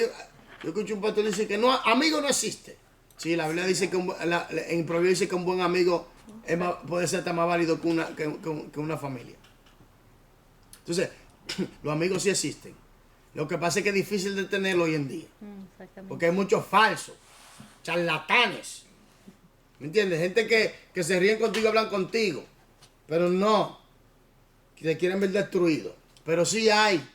S1: Yo escucho un pastor que dice que no, amigo no existe. Sí, la Biblia dice que en Proverbios dice que un buen amigo puede ser tan más válido que una familia. Entonces, los amigos sí existen. Lo que pasa es que es difícil de tenerlo hoy en día. Porque hay muchos falsos, charlatanes. ¿Me entiendes? Gente que se ríen contigo, hablan contigo. Pero no, que te quieren ver destruido. Pero sí hay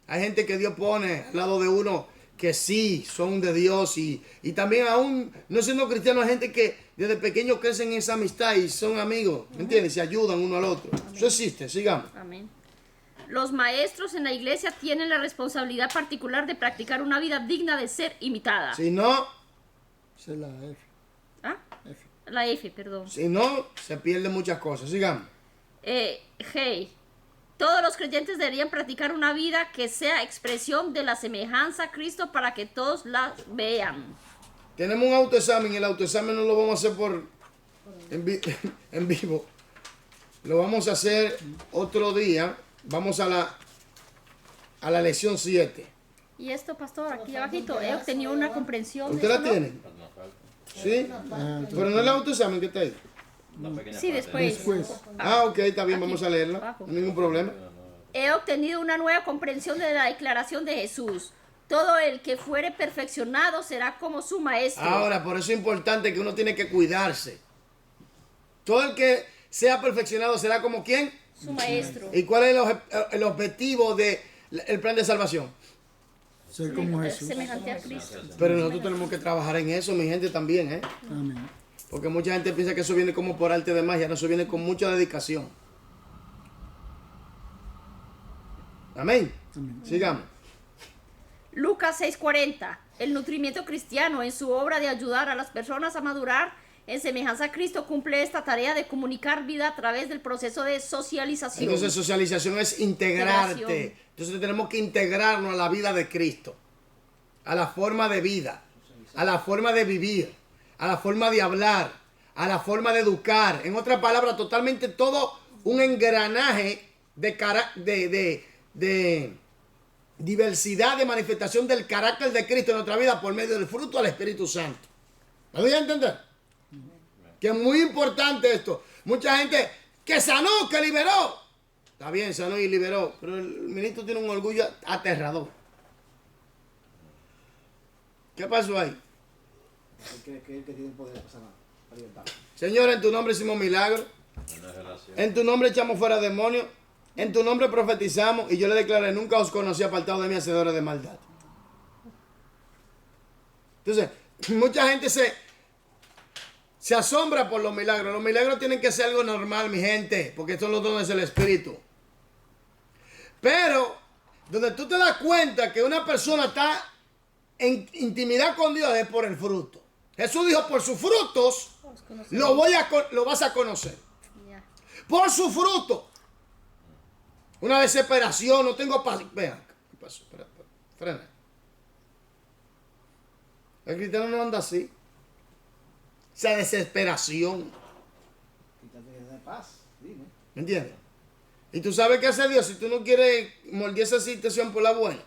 S1: gente que Dios pone al lado de uno que sí son de Dios. Y también aún no siendo cristianos, hay gente que desde pequeños crecen en esa amistad y son amigos. ¿Me entiendes? Se ayudan uno al otro. Amén. Eso existe, sigamos.
S3: Amén. Los maestros en la iglesia tienen la responsabilidad particular de practicar una vida digna de ser imitada.
S1: Si no,
S4: Esa es la F.
S3: ¿Ah?
S4: F.
S3: La F, perdón.
S1: si no, se pierden muchas cosas. Sigamos.
S3: G. Todos los creyentes deberían practicar una vida que sea expresión de la semejanza a Cristo para que todos la vean.
S1: Tenemos un autoexamen y el autoexamen no lo vamos a hacer en vivo. Lo vamos a hacer otro día. Vamos a la lección 7.
S3: Y esto, pastor, aquí abajito, he obtenido una comprensión
S1: ¿Usted
S3: de
S1: la
S3: eso, ¿no?
S1: tiene?
S5: No falta.
S1: ¿Sí? Pero no es el autoexamen que está ahí.
S5: Una pequeña
S3: Sí,
S5: parte.
S3: después.
S4: Después.
S1: Ah, ok, está bien,
S3: Aquí,
S1: vamos a leerla.
S3: abajo.
S1: No hay ningún problema.
S3: He obtenido una nueva comprensión de la declaración de Jesús. Todo el que fuere perfeccionado será como su maestro.
S1: Ahora, por eso es importante que uno tiene que cuidarse. Todo el que sea perfeccionado será como ¿quién?
S3: Su maestro.
S1: ¿Y cuál es el objetivo del plan de salvación?
S4: Ser como Jesús.
S3: Semejante a Cristo.
S1: Pero nosotros tenemos que trabajar en eso, mi gente, también, ¿eh?
S4: Amén.
S1: Porque mucha gente piensa que eso viene como por arte de magia, no, eso viene con mucha dedicación. Amén.
S4: Amén.
S1: Sigamos.
S3: Lucas 6:40. El nutrimiento cristiano en su obra de ayudar a las personas a madurar en semejanza a Cristo cumple esta tarea de comunicar vida a través del proceso de socialización.
S1: Entonces, socialización es integrarte.
S3: Integración.
S1: Entonces, tenemos que integrarnos a la vida de Cristo, a la forma de vida, a la forma de vivir, a la forma de hablar, a la forma de educar. En otras palabras, totalmente todo un engranaje de diversidad de manifestación del carácter de Cristo en nuestra vida por medio del fruto del Espíritu Santo. ¿Me doy a entender? Que es muy importante esto. Mucha gente que sanó, que liberó. Está bien, sanó y liberó, pero el ministro tiene un orgullo aterrador. ¿Qué pasó ahí?
S6: Que tiene el poder de sanar, para libertar.
S1: Señor, en tu nombre hicimos milagros.
S5: Una relación.
S1: En tu nombre echamos fuera demonios. En tu nombre profetizamos. Y yo le declaré, nunca os conocí apartado de mí, hacedores de maldad. Entonces, mucha gente se asombra por los milagros. Los milagros tienen que ser algo normal, mi gente, porque son los dones del Espíritu. Pero, donde tú te das cuenta que una persona está en intimidad con Dios es por el fruto. Jesús dijo, por sus frutos lo vas a conocer.
S3: Ya.
S1: Por su fruto. Una desesperación, no tengo paz. Vean, ¿qué pasó? Espera, frena. El cristiano no anda así. Esa desesperación.
S6: Quítate que de paz, dime.
S1: ¿Me entiendes? Y tú sabes qué hace Dios si tú no quieres morder esa situación por la buena.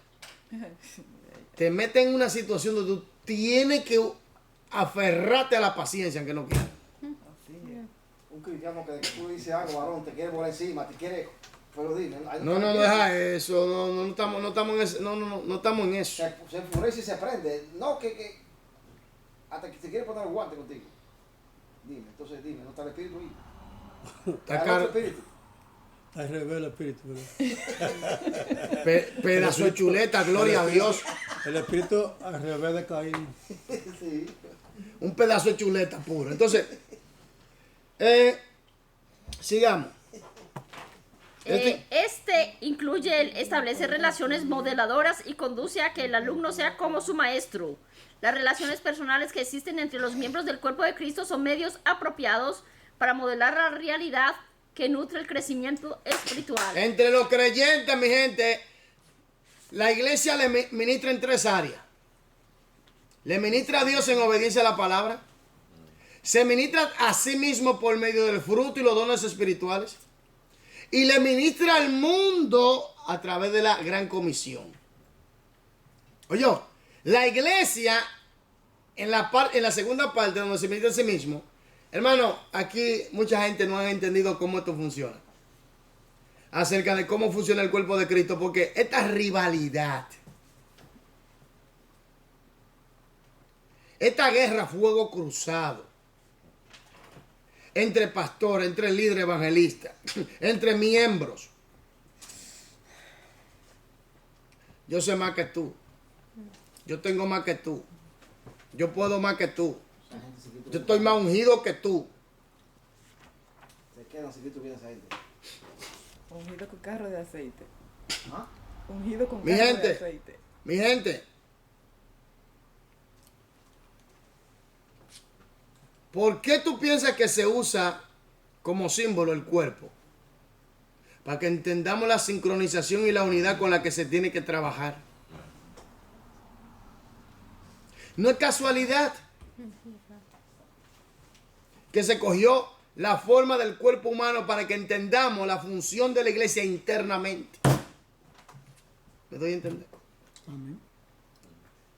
S1: Te mete en una situación donde tú tienes que aferrarte a la paciencia, aunque no quieras.
S6: Un cristiano que tú le dices algo, varón, te quiere por encima, te quiere. Pero dime.
S1: No, deja eso. No estamos en eso. No estamos en eso.
S6: Se enfurece y se prende. No, que hasta que se quiere poner el guante contigo. Dime, entonces dime, ¿no está el espíritu ahí?
S1: Está
S6: ¿Está el
S1: caro.
S6: otro espíritu?
S2: Ahí revela el espíritu. ¿verdad?
S1: Pedazo de chuleta, gloria a Dios.
S2: El espíritu al revés de Caín.
S6: Sí.
S1: Un pedazo de chuleta puro. Entonces, sigamos.
S3: Este incluye el establecer relaciones modeladoras y conduce a que el alumno sea como su maestro. Las relaciones personales que existen entre los miembros del cuerpo de Cristo son medios apropiados para modelar la realidad que nutre el crecimiento espiritual.
S1: Entre los creyentes, mi gente, la iglesia le ministra en 3 áreas. Le ministra a Dios en obediencia a la palabra. Se ministra a sí mismo por medio del fruto y los dones espirituales. Y le ministra al mundo a través de la gran comisión. Oye, la iglesia, en la segunda parte donde se ministra a sí mismo, hermano, aquí mucha gente no ha entendido cómo esto funciona. Acerca de cómo funciona el cuerpo de Cristo, porque esta rivalidad, esta guerra a fuego cruzado, entre pastores, entre líderes evangelistas, entre miembros. Yo sé más que tú. Yo tengo más que tú. Yo puedo más que tú.
S6: Esa gente se quita.
S1: Yo estoy más ungido que tú.
S6: Se quedan si tú vienes a gente.
S7: Ungido con carro de aceite.
S6: ¿Ah?
S7: Ungido con
S1: Mi
S7: carro
S1: gente.
S7: de aceite.
S1: Mi gente, ¿por qué tú piensas que se usa como símbolo el cuerpo? Para que entendamos la sincronización y la unidad con la que se tiene que trabajar. No es casualidad Que se cogió la forma del cuerpo humano para que entendamos la función de la iglesia internamente. ¿Me doy a entender?
S4: Amén.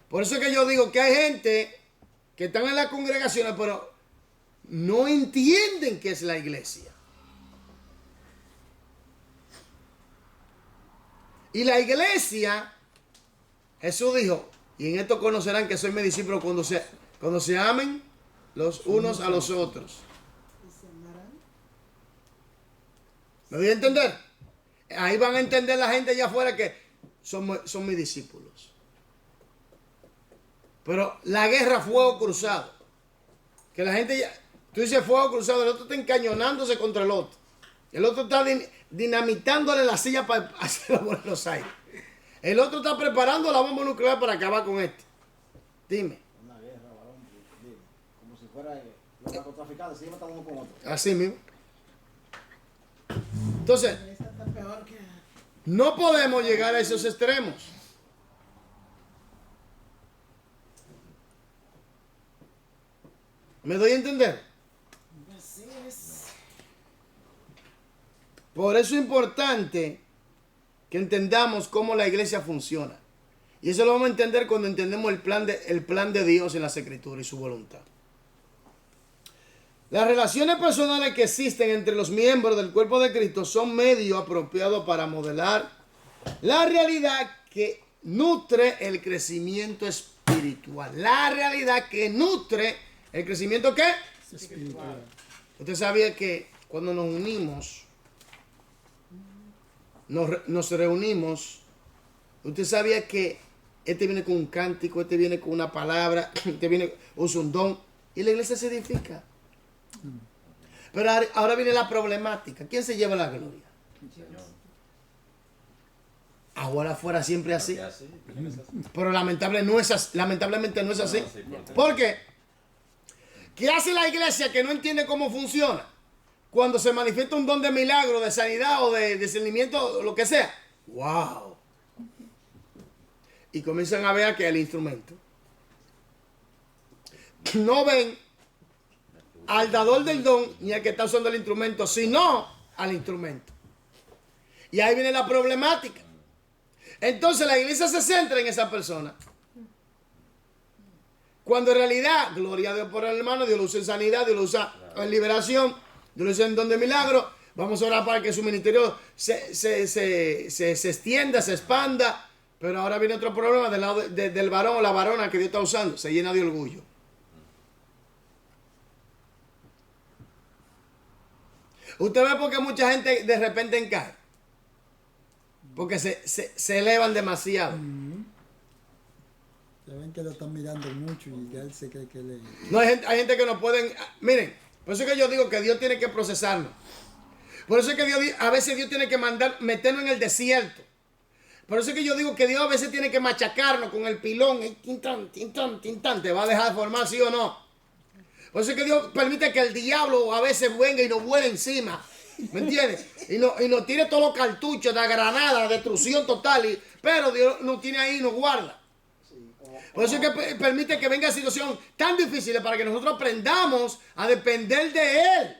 S1: Por eso es que yo digo que hay gente que están en las congregaciones, pero no entienden qué es la iglesia. Y la iglesia, Jesús dijo, y en esto conocerán que soy mi discípulo cuando se amen los unos a los otros. ¿Me doy a entender? Ahí van a entender la gente allá afuera que son mis discípulos. Pero la guerra fuego cruzado. Que la gente ya, tú dices fuego cruzado, el otro está encañonándose contra el otro. El otro está dinamitándole la silla para hacerlo por los aires. El otro está preparando la bomba nuclear para acabar con este. Dime.
S6: Una guerra, varón, dime, como si fuera los narcotraficantes, se matan uno con otro.
S1: Así mismo. Entonces, no podemos llegar a esos extremos. ¿Me doy a entender? Por eso es importante que entendamos cómo la iglesia funciona. Y eso lo vamos a entender cuando entendemos el plan de Dios en las Escrituras y su voluntad. Las relaciones personales que existen entre los miembros del cuerpo de Cristo son medio apropiado para modelar la realidad que nutre el crecimiento espiritual. La realidad que nutre el crecimiento ¿qué?
S4: Espiritual.
S1: Usted sabía que cuando nos unimos, nos reunimos, usted sabía que este viene con un cántico, este viene con una palabra, este viene, usa un don, y la iglesia se edifica. Pero ahora viene la problemática. ¿Quién se lleva la gloria? Ahora fuera siempre así. Pero lamentablemente no es así. ¿Por qué? ¿Qué hace la iglesia que no entiende cómo funciona? Cuando se manifiesta un don de milagro, de sanidad o de discernimiento, o lo que sea. ¡Wow! Y comienzan a ver que el instrumento. No ven al dador del don ni al que está usando el instrumento, sino al instrumento. Y ahí viene la problemática. Entonces la iglesia se centra en esa persona. Cuando en realidad, gloria a Dios por el hermano, Dios lo usa en sanidad, Dios lo usa en liberación, Dios lo usa en don de milagro. Vamos a orar para que su ministerio se extienda, se expanda. Pero ahora viene otro problema del lado del varón o la varona que Dios está usando. Se llena de orgullo. Usted ve por qué mucha gente de repente encaja. Porque se elevan demasiado.
S4: Ya ven que lo están mirando mucho y ya él se cree que le...
S1: No, hay gente que no pueden... Miren, por eso es que yo digo que Dios tiene que procesarnos. Por eso es que a veces Dios tiene que meternos en el desierto. Por eso es que yo digo que Dios a veces tiene que machacarnos con el pilón. Tintán, ¿te va a dejar de formar, sí o no? Por eso es que Dios permite que el diablo a veces venga y nos vuele encima. ¿Me entiendes? Y nos tire todos los cartuchos, la granada, la destrucción total. Pero Dios nos tiene ahí y nos guarda. Por eso es que permite que venga situaciones tan difíciles para que nosotros aprendamos a depender de Él.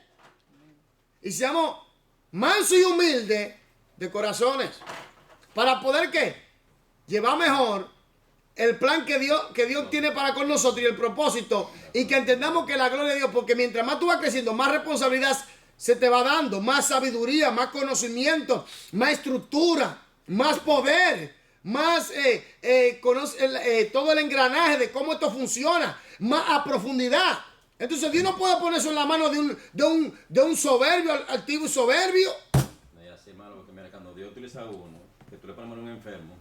S1: Y seamos mansos y humildes de corazones. Para poder, ¿qué? Llevar mejor el plan que Dios tiene para con nosotros y el propósito. Y que entendamos que la gloria de Dios, porque mientras más tú vas creciendo, más responsabilidad se te va dando. Más sabiduría, más conocimiento, más estructura, más poder. Más todo el engranaje de cómo esto funciona. Más a profundidad. Entonces Dios no puede ponerse en la mano de un soberbio, altivo y soberbio.
S5: No es así malo, porque mira, cuando Dios utiliza a uno, que tú le pones mano a un enfermo,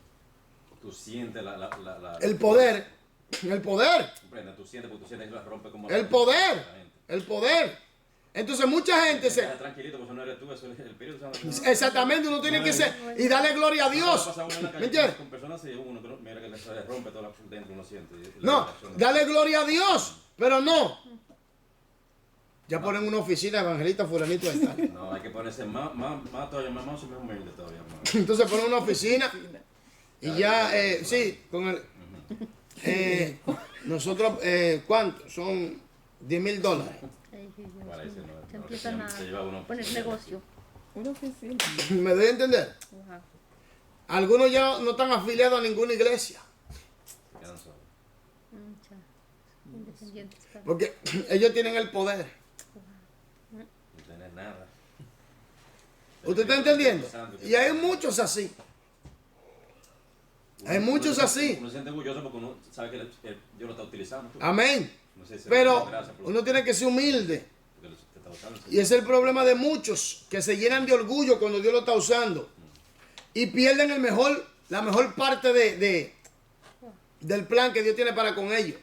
S5: tú sientes
S1: el poder. El poder.
S5: Comprende, tú sientes, porque tú sientes que la rompe como
S1: El poder. El poder. Entonces mucha gente se...
S5: Tranquilito, porque eso no eres tú, eso es el Espíritu Santo.
S1: Exactamente, uno tiene que ser... Y darle gloria a Dios. ¿Me entiendes?
S5: Con personas así, uno mira que le rompe todo dentro, uno siente.
S1: No, dale gloria a Dios. Pero no. Ya ponen una oficina evangelista fulanito de tal.
S5: No, hay que ponerse más todavía, más humilde todavía. Más.
S1: Entonces ponen una oficina y ya, sí, con el... nosotros, ¿cuánto? Son $10,000.
S5: Para ese no,
S3: Se
S5: no,
S3: empiezan
S5: se lleva uno
S3: a poner
S5: sin
S3: negocio.
S7: Una oficina.
S1: ¿Me doy a entender?
S3: Ajá.
S1: Algunos ya no están afiliados a ninguna iglesia.
S5: Se quedan solos.
S3: Independientes. claro.
S1: Porque ellos tienen el poder.
S5: No tener nada.
S1: ¿Usted está entendiendo? Y hay muchos así. Hay muchos así.
S5: Uno se siente orgulloso porque uno sabe que Dios lo está utilizando.
S1: Amén.
S5: No sé si
S1: Pero
S5: gracias por-
S1: uno tiene que ser humilde.
S5: porque lo te está usando.
S1: Y ese es el problema de muchos que se llenan de orgullo cuando Dios lo está usando. Y pierden la mejor parte del plan que Dios tiene para con ellos.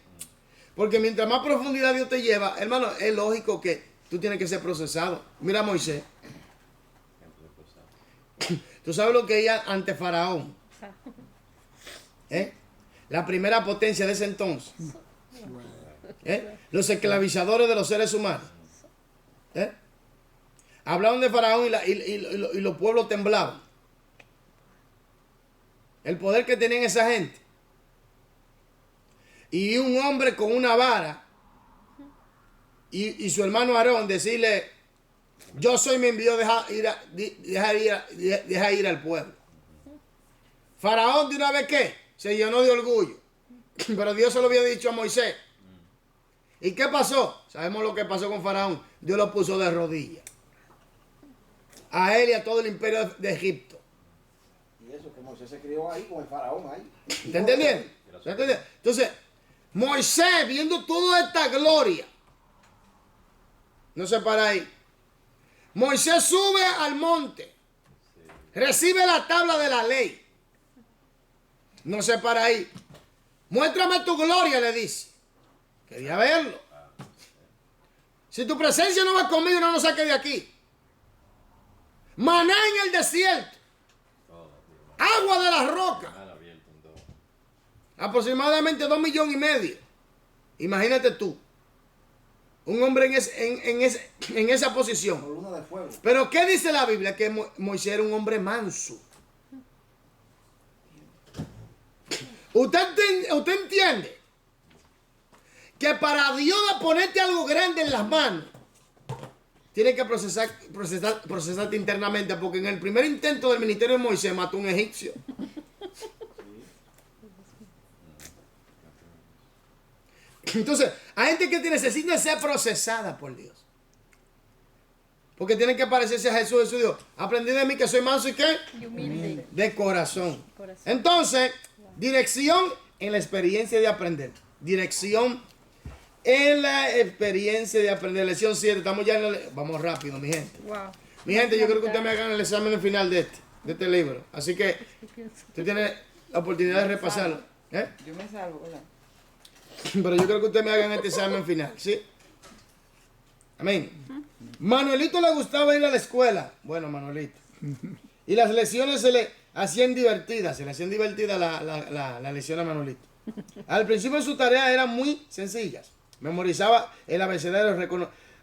S1: Porque mientras más profundidad Dios te lleva, hermano, es lógico que tú tienes que ser procesado. Mira a Moisés. Tú sabes lo que ella ante Faraón. ¿Eh? La primera potencia de ese entonces. Los esclavizadores de los seres humanos. Hablaban de Faraón y los pueblos temblaban. El poder que tenían esa gente. Y un hombre con una vara y su hermano Aarón decirle, yo soy, me envió, deja ir al pueblo. Faraón de una vez que se llenó de orgullo. Pero Dios se lo había dicho a Moisés. ¿Y qué pasó? Sabemos lo que pasó con Faraón. Dios lo puso de rodillas. A él y a todo el imperio de Egipto.
S6: Y eso que Moisés se crió ahí con el faraón ahí.
S1: ¿Está entendiendo? ¿Está entendiendo? Entonces, Moisés viendo toda esta gloria. No se para ahí. Moisés sube al monte. Recibe la tabla de la ley. No se para ahí. Muéstrame tu gloria, le dice. Quería verlo. Si tu presencia no va conmigo, no nos saques de aquí. Maná en el desierto. Agua de la roca.
S5: Mal abierto en todo.
S1: Aproximadamente 2,5 millones. Imagínate tú. Un hombre en esa posición.
S6: Columna de fuego.
S1: Pero ¿qué dice la Biblia? Que Moisés era un hombre manso. ¿Usted entiende? Que para Dios ponerte algo grande en las manos, tiene que procesarte internamente, porque en el primer intento del ministerio de Moisés mató a un egipcio. Entonces, hay gente que necesita ser procesada por Dios. Porque tiene que parecerse a Jesús. Jesús dijo, aprendí de mí que soy manso y qué?
S3: Y humilde.
S1: De corazón.
S3: Corazón.
S1: Entonces, dirección en la experiencia de aprender. Dirección en la experiencia de aprender. Lección 7. Estamos ya vamos rápido, mi gente.
S3: Wow.
S1: Mi gente, yo creo que ustedes me hagan el examen final de este libro. Así que usted tiene la oportunidad de repasarlo. ¿Eh?
S7: Yo me salvo, ¿verdad?
S1: Pero yo creo que ustedes me hagan este examen final. ¿Sí? Amén. Manuelito le gustaba ir a la escuela. Bueno, Manuelito. Y las lecciones se le hacían divertidas. Se le hacían divertidas la lección a Manuelito. Al principio sus tareas eran muy sencillas. Memorizaba el abecedario,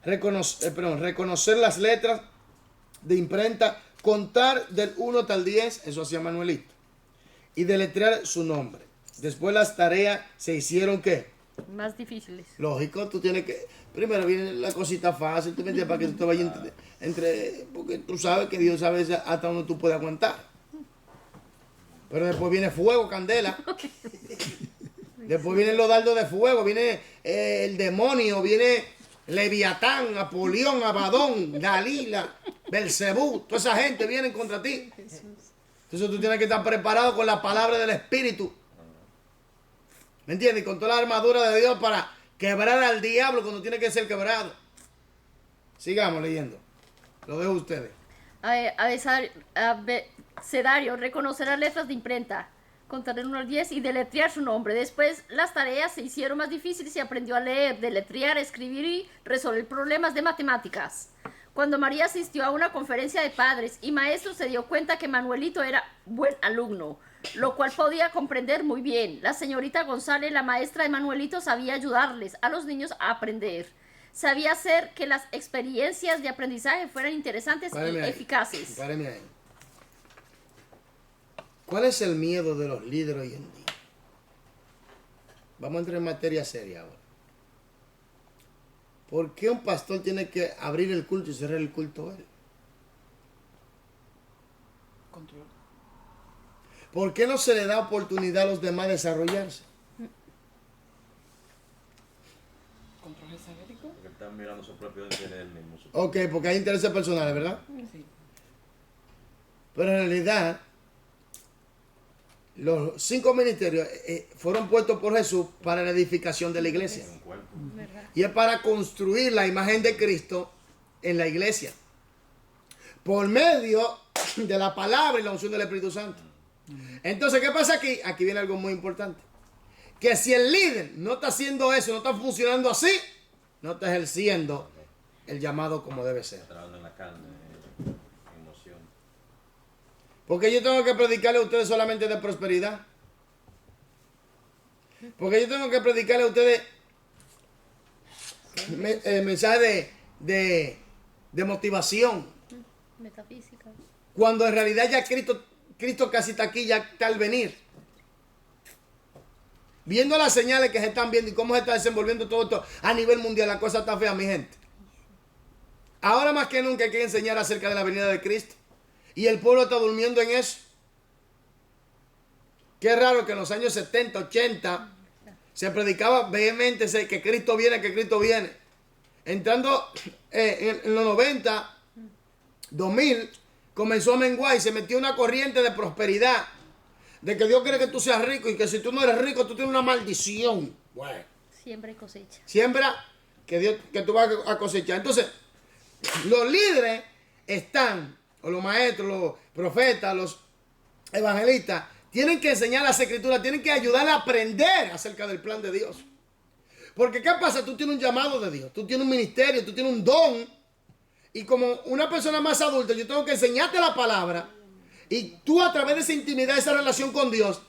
S1: reconocer las letras de imprenta, contar del 1 hasta el 10, eso hacía Manuelito. Y deletrear su nombre. Después las tareas se hicieron, ¿qué?
S3: Más difíciles.
S1: Lógico, tú tienes que... Primero viene la cosita fácil, ¿tú me entiendes? Para que tú te vayas porque tú sabes que Dios sabe hasta donde tú puedes aguantar. Pero después viene fuego, candela. Después vienen los dardos de fuego, viene el demonio, viene Leviatán, Apolión, Abadón, Dalila, Belcebú. Toda esa gente viene contra ti. Entonces tú tienes que estar preparado con la palabra del Espíritu. ¿Me entiendes? Y con toda la armadura de Dios para quebrar al diablo cuando tiene que ser quebrado. Sigamos leyendo. Lo dejo a ustedes.
S3: Abecedario, reconocer las letras de imprenta, contar del 1 al 10 y deletrear su nombre. Después las tareas se hicieron más difíciles y aprendió a leer, deletrear, escribir y resolver problemas de matemáticas. Cuando María asistió a una conferencia de padres y maestros, se dio cuenta que Manuelito era buen alumno, lo cual podía comprender muy bien. La señorita González, la maestra de Manuelito, sabía ayudarles a los niños a aprender. Sabía hacer que las experiencias de aprendizaje fueran interesantes y eficaces.
S1: Páreme ahí. ¿Cuál es el miedo de los líderes hoy en día? Vamos a entrar en materia seria ahora. ¿Por qué un pastor tiene que abrir el culto y cerrar el culto él?
S7: Control.
S1: ¿Por qué no se le da oportunidad a los demás de desarrollarse?
S7: Control esagérico.
S5: Porque están mirando su propio interés mismo.
S1: Ok, porque hay intereses personales, ¿verdad?
S7: Sí.
S1: Pero en realidad, los 5 ministerios fueron puestos por Jesús para la edificación de la iglesia.
S5: Un cuerpo.
S3: ¿Verdad?
S1: Y es para construir la imagen de Cristo en la iglesia. Por medio de la palabra y la unción del Espíritu Santo. Entonces, ¿qué pasa aquí? Aquí viene algo muy importante. Que si el líder no está haciendo eso, no está funcionando así, no está ejerciendo el llamado como debe ser.
S5: Trabajando en la carne, emoción.
S1: Porque yo tengo que predicarle a ustedes solamente de prosperidad. Porque yo tengo que predicarle a ustedes mensaje de motivación.
S3: Metafísica.
S1: Cuando en realidad ya Cristo casi está aquí, ya está al venir. Viendo las señales que se están viendo y cómo se está desenvolviendo todo esto a nivel mundial, la cosa está fea, mi gente. Ahora más que nunca hay que enseñar acerca de la venida de Cristo. Y el pueblo está durmiendo en eso. Qué raro que en los años 70, 80 se predicaba vehemente que Cristo viene, que Cristo viene. Entrando en los 90, 2000, comenzó a menguar y se metió una corriente de prosperidad. De que Dios quiere que tú seas rico y que si tú no eres rico, tú tienes una maldición. Bueno.
S3: Siembra y cosecha.
S1: Siembra que tú vas a cosechar. Entonces, los líderes están, o los maestros, los profetas, los evangelistas, tienen que enseñar las escrituras, tienen que ayudar a aprender acerca del plan de Dios. Porque ¿qué pasa? Tú tienes un llamado de Dios, tú tienes un ministerio, tú tienes un don. Y como una persona más adulta, yo tengo que enseñarte la palabra. Y tú a través de esa intimidad, esa relación con Dios,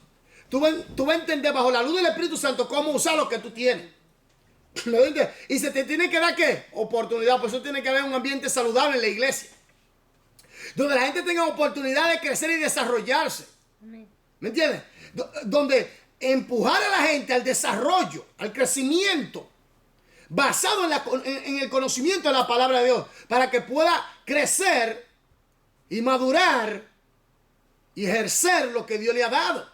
S1: tú vas a entender bajo la luz del Espíritu Santo cómo usar lo que tú tienes. ¿Me entiendes? Y se te tiene que dar ¿qué? Oportunidad. Por eso tiene que haber un ambiente saludable en la iglesia. Donde la gente tenga oportunidad de crecer y desarrollarse.
S3: Amén.
S1: ¿Me entiendes? Donde empujar a la gente al desarrollo, al crecimiento, basado en el conocimiento de la palabra de Dios, para que pueda crecer y madurar y ejercer lo que Dios le ha dado.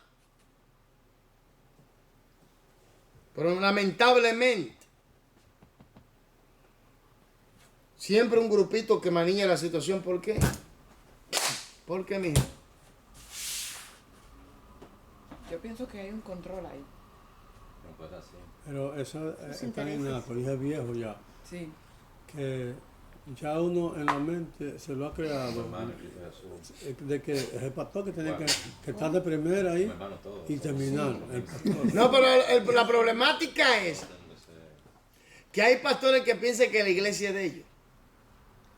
S1: Pero lamentablemente, siempre un grupito que maniña la situación. ¿Por qué? ¿Por qué, mijo?
S7: Yo pienso que hay un control ahí.
S5: No puede ser así.
S2: Pero eso
S3: Sus
S2: está
S3: intereses.
S2: innato, ya es viejo ya.
S7: Sí.
S2: Que ya uno en la mente se lo ha creado.
S5: Mi hermano, Cristo Jesús.
S2: De que es el pastor que tiene que estar de primera ahí
S5: Mi hermano, todo.
S2: y terminar. El pastor.
S1: No, pero la problemática es que hay pastores que piensan que la iglesia es de ellos.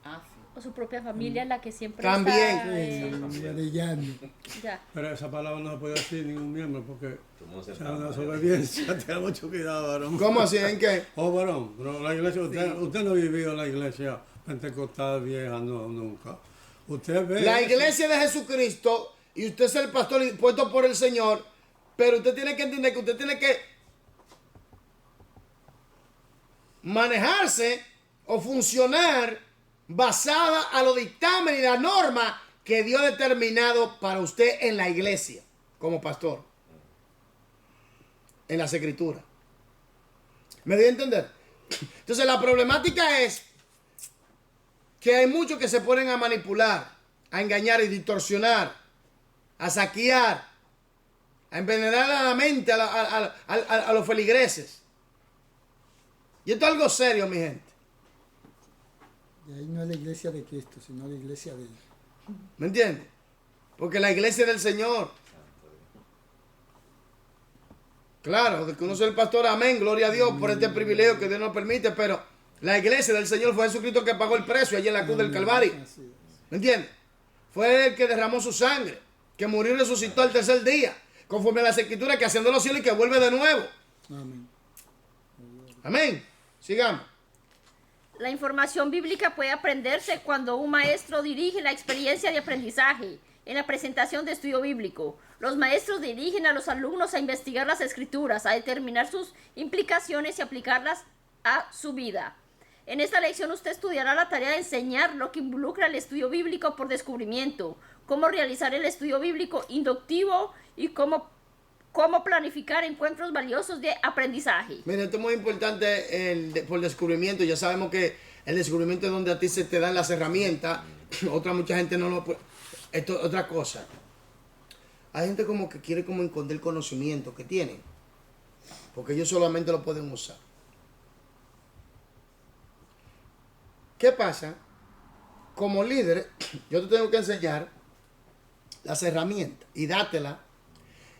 S7: Ah, sí.
S3: O su propia familia la que siempre
S1: También.
S3: está...
S4: Brillando.
S3: ya.
S2: Pero esa palabra no se puede decir ningún miembro porque
S5: Todo el mundo se
S2: o sea, una
S5: enfrenta,
S2: desobediencia. Tenga mucho cuidado, varón.
S1: ¿Cómo así? ¿En qué?
S2: Oh, varón, pero la iglesia, usted no ha vivido la iglesia pentecostal vieja, no, nunca. Usted ve.
S1: La iglesia de Jesucristo y usted es el pastor puesto por el Señor, pero usted tiene que entender que usted tiene que manejarse o funcionar basada a los dictámenes y la norma que Dios ha determinado para usted en la iglesia como pastor, en las escrituras. ¿Me dio a entender? Entonces la problemática es que hay muchos que se ponen a manipular, a engañar y distorsionar, a saquear, a envenenar a la mente a los feligreses. Y esto es algo serio, mi gente.
S4: Y ahí no es la iglesia de Cristo, sino la iglesia de él.
S1: ¿Me entiendes? Porque la iglesia es del Señor. Claro, de que uno sea el pastor, amén, gloria a Dios por este privilegio que Dios nos permite, pero la iglesia del Señor fue Jesucristo que pagó el precio allí en la cruz del Calvario.
S4: Así es.
S1: ¿Me entiendes? Fue el que derramó su sangre, que murió y resucitó al tercer día, conforme a las escrituras, que ascendió a los cielos y que vuelve de nuevo.
S4: Amén.
S1: Amén. Sigamos.
S3: La información bíblica puede aprenderse cuando un maestro dirige la experiencia de aprendizaje en la presentación de estudio bíblico. Los maestros dirigen a los alumnos a investigar las escrituras, a determinar sus implicaciones y aplicarlas a su vida. En esta lección usted estudiará la tarea de enseñar lo que involucra el estudio bíblico por descubrimiento, cómo realizar el estudio bíblico inductivo y cómo planificar encuentros valiosos de aprendizaje.
S1: Mira, esto es muy importante por descubrimiento. Ya sabemos que el descubrimiento es donde a ti se te dan las herramientas. Mucha gente no lo puede. Esto es otra cosa. Hay gente como que quiere como esconder el conocimiento que tienen. Porque ellos solamente lo pueden usar. ¿Qué pasa? Como líder, yo te tengo que enseñar las herramientas y dártelas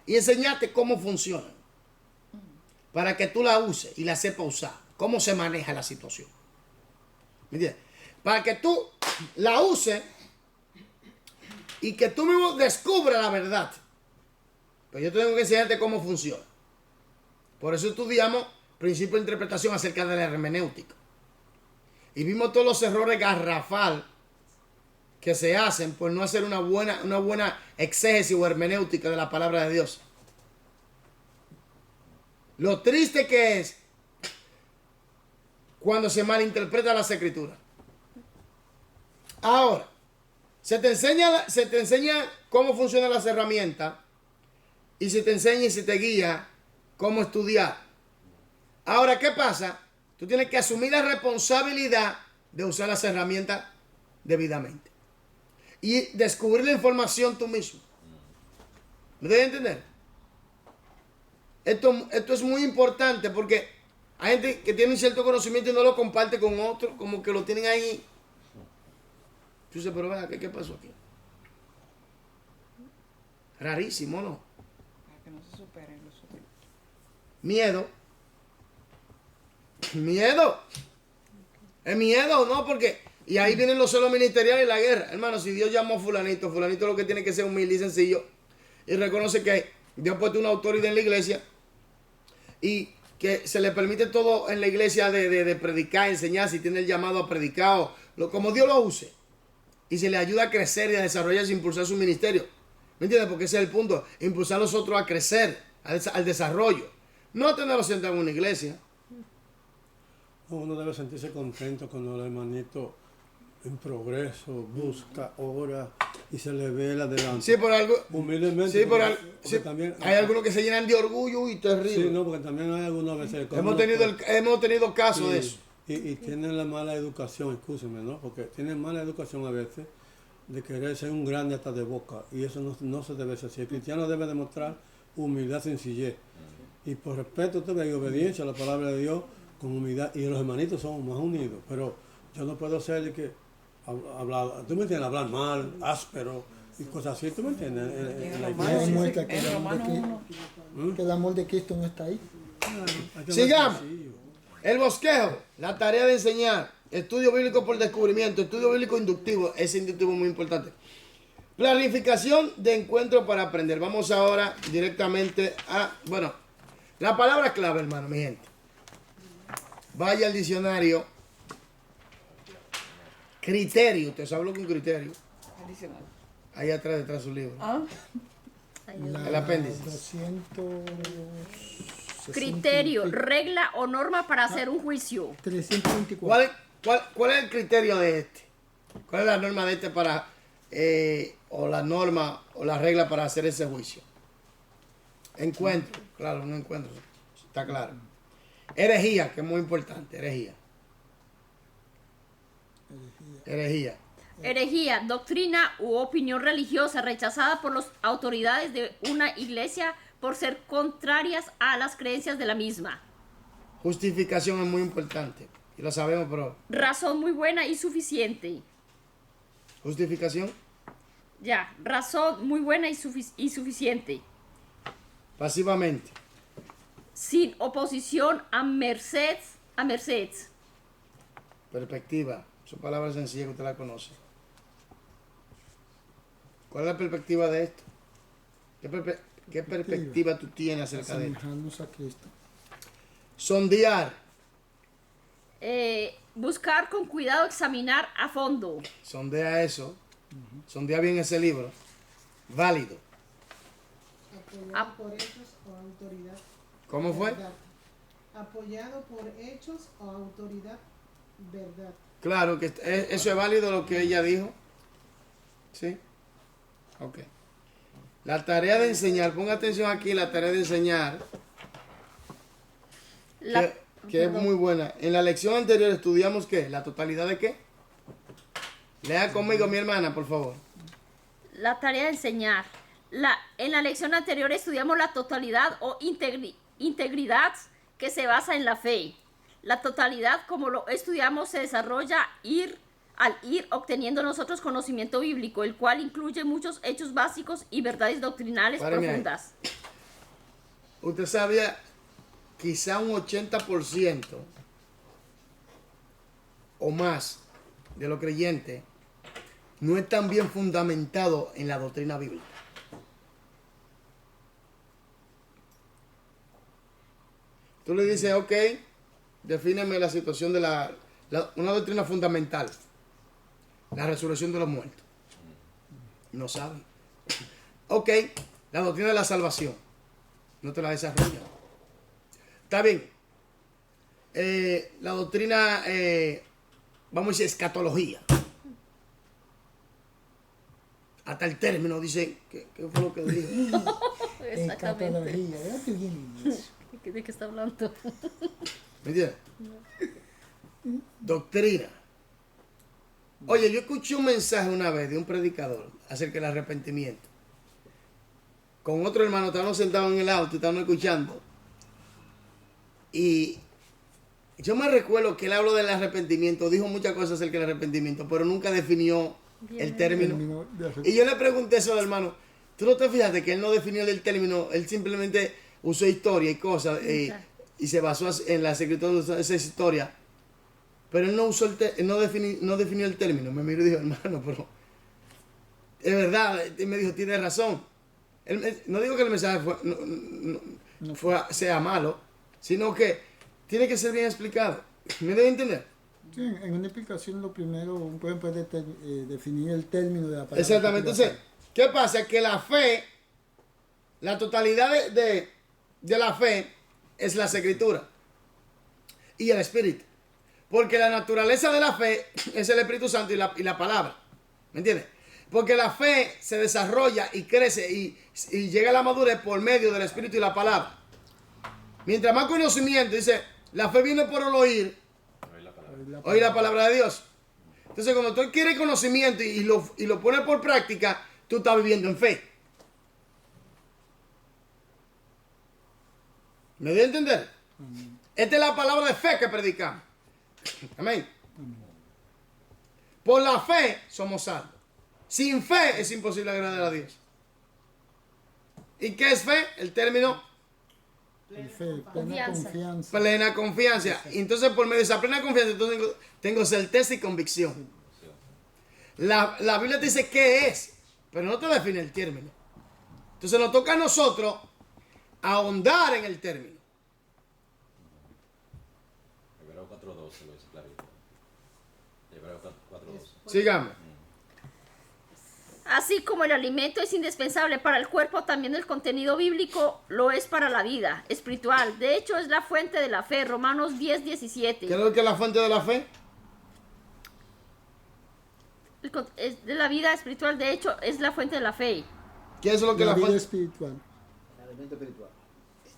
S1: y enseñarte cómo funcionan para que tú la uses y la sepas usar, cómo se maneja la situación. ¿Me entiendes? Para que tú la uses y que tú mismo descubras la verdad. Pero yo tengo que enseñarte cómo funciona. Por eso estudiamos principio de interpretación acerca de la hermenéutica. Y vimos todos los errores garrafal que se hacen por no hacer una buena exégesis o hermenéutica de la palabra de Dios. Lo triste que es cuando se malinterpreta las escrituras. Ahora, se te enseña cómo funcionan las herramientas y se te enseña y se te guía cómo estudiar. Ahora, ¿qué pasa? Tú tienes que asumir la responsabilidad de usar las herramientas debidamente. Y descubrir la información tú mismo. ¿Me debes entender? Esto es muy importante porque hay gente que tiene un cierto conocimiento y no lo comparte con otros, como que lo tienen ahí. Tú dices, pero venga, ¿qué pasó aquí? Rarísimo, ¿no?
S7: Para que no se superen los otros.
S1: Miedo. Miedo. Es miedo, ¿no? Porque, y ahí vienen los celos ministeriales y la guerra. Hermano, si Dios llamó a fulanito lo que tiene que ser humilde y sencillo. Y reconoce que Dios ha puesto una autoridad en la iglesia. Y que se le permite todo en la iglesia de predicar, enseñar, si tiene el llamado a predicar, como Dios lo use. Y se le ayuda a crecer y a desarrollarse, a impulsar su ministerio. ¿Me entiendes? Porque ese es el punto. Impulsar a los otros a crecer, al desarrollo. No tenerlo sentado en una iglesia.
S2: Uno debe sentirse contento cuando el hermanito en progreso busca, ora y se le ve el adelante.
S1: Sí, por algo.
S2: Humildemente.
S1: Sí,
S2: porque
S1: sí,
S2: también,
S1: hay algunos que se llenan de orgullo y terrible.
S2: Sí, no, porque también hay algunas veces.
S1: Hemos tenido casos de eso.
S2: Y tienen la mala educación, escúcheme, ¿no? Porque tienen mala educación a veces de querer ser un grande hasta de boca. Y eso no se debe ser así. El cristiano debe demostrar humildad, sencillez. Y por respeto y obediencia a la palabra de Dios, con humildad. Y los hermanitos somos más unidos. Pero yo no puedo ser de que hablar, tú me entiendes, hablar mal, áspero y cosas así, tú me entiendes.
S4: Eso muestra que
S7: En
S4: el amor de
S7: Romanos
S4: Cristo, que el amor de Cristo no está ahí.
S2: Hay que
S1: Sigamos.
S2: ser sencillo.
S1: El bosquejo, la tarea de enseñar, estudio bíblico por descubrimiento, estudio bíblico inductivo, ese inductivo es muy importante. Planificación de encuentro para aprender. Vamos ahora directamente a, la palabra clave, hermano, mi gente. Vaya al diccionario. Criterio, usted sabe lo que es un criterio.
S7: adicional.
S1: Ahí atrás, detrás de su libro. El
S4: La
S1: apéndice.
S4: 260
S3: Criterio, regla o norma para hacer un juicio.
S4: 324.
S1: ¿Cuál es el criterio de este? ¿Cuál es la norma de este para, o la norma o la regla para hacer ese juicio? Encuentro, claro, un encuentro, está claro. Herejía, que es muy importante, herejía.
S3: Herejía, doctrina u opinión religiosa rechazada por las autoridades de una iglesia por ser contrarias a las creencias de la misma.
S1: Justificación es muy importante, y lo sabemos, pero
S3: Razón muy buena y suficiente.
S1: justificación,
S3: Ya, razón muy buena y suficiente.
S1: pasivamente,
S3: Sin oposición a merced.
S1: perspectiva, son palabras sencillas que usted la conoce. ¿Cuál es la perspectiva de esto? ¿Qué perspectiva tú tienes acerca de esto?
S4: Asemejarnos a Cristo.
S1: Sondear,
S3: Buscar con cuidado, examinar a fondo.
S1: sondea eso, sondea bien ese libro. válido.
S8: Apoyado por hechos o autoridad.
S1: ¿Cómo fue?
S8: Verdad. Apoyado por hechos o autoridad, verdad.
S1: Claro que eso es válido lo que ella dijo. ¿Sí? Ok. La tarea de enseñar, ponga atención aquí, la tarea de enseñar, que es muy buena. En la lección anterior estudiamos ¿qué? ¿La totalidad de qué? Lea conmigo, mi hermana, por favor.
S3: La tarea de enseñar. En la lección anterior estudiamos la totalidad o integridad que se basa en la fe. La totalidad, como lo estudiamos, se desarrolla al ir obteniendo nosotros conocimiento bíblico, el cual incluye muchos hechos básicos y verdades doctrinales
S1: Párame ahí.
S3: profundas.
S1: Usted sabía, quizá un 80% o más de los creyentes no están bien fundamentados en la doctrina bíblica. Tú le dices, ok, defíneme la situación de una doctrina fundamental, la resurrección de los muertos. No saben. Ok, la doctrina de la salvación, no te la desarrollan. Está bien. La doctrina, vamos a decir, escatología. Hasta el término dice, ¿qué fue lo que dijo?
S3: Exactamente.
S4: Escatología, ¿de dónde viene eso?
S3: ¿De qué está hablando?
S1: ¿Me entiendes? Doctrina. Oye, yo escuché un mensaje una vez de un predicador acerca del arrepentimiento. Con otro hermano, estábamos sentados en el auto, estábamos escuchando. Y yo me recuerdo que él habló del arrepentimiento, dijo muchas cosas acerca del arrepentimiento, pero nunca definió el término. Y yo le pregunté eso al hermano, ¿tú no te fijas de que él no definió el término? Él simplemente usó historia y cosas y se basó en las escrituras de esa historia. Pero él no usó él no definió el término. Me miró y dijo, hermano, pero es verdad. Él me dijo, tiene razón. No digo que el mensaje sea malo, sino que tiene que ser bien explicado. ¿Me debe entender?
S4: Sí, en una explicación lo primero, un puede definir el término de la palabra.
S1: Exactamente. Entonces, ¿qué pasa? Que la fe, la totalidad de la fe es las escrituras y el espíritu. Porque la naturaleza de la fe es el Espíritu Santo y la palabra. ¿Me entiendes? Porque la fe se desarrolla y crece y llega a la madurez por medio del Espíritu y la palabra. Mientras más conocimiento, dice, la fe viene por el oír la palabra de Dios. Entonces, cuando tú adquieres conocimiento y lo pones por práctica, tú estás viviendo en fe. ¿Me dio a entender? Esta es la palabra de fe que predicamos. Amén. Por la fe somos salvos. Sin fe es imposible agradar a Dios. ¿Y qué es fe? El término
S4: Fe, plena confianza.
S1: plena confianza. Y entonces por medio de esa plena confianza entonces tengo certeza y convicción. La Biblia te dice qué es, pero no te define el término. Entonces nos toca a nosotros ahondar en el término.
S5: Hebreos 4:12 lo dice clarito. Hebreos 4:12.
S1: Sigamos.
S3: Así como el alimento es indispensable para el cuerpo, también el contenido bíblico lo es para la vida espiritual. De hecho, es la fuente de la fe. Romanos 10:17.
S1: ¿Qué es lo que es la fuente de la fe?
S3: Es de la vida espiritual, de hecho, es la fuente de la fe.
S1: ¿Qué es lo que es
S4: La
S1: la
S4: vida
S1: fuente?
S4: espiritual.
S6: El alimento espiritual.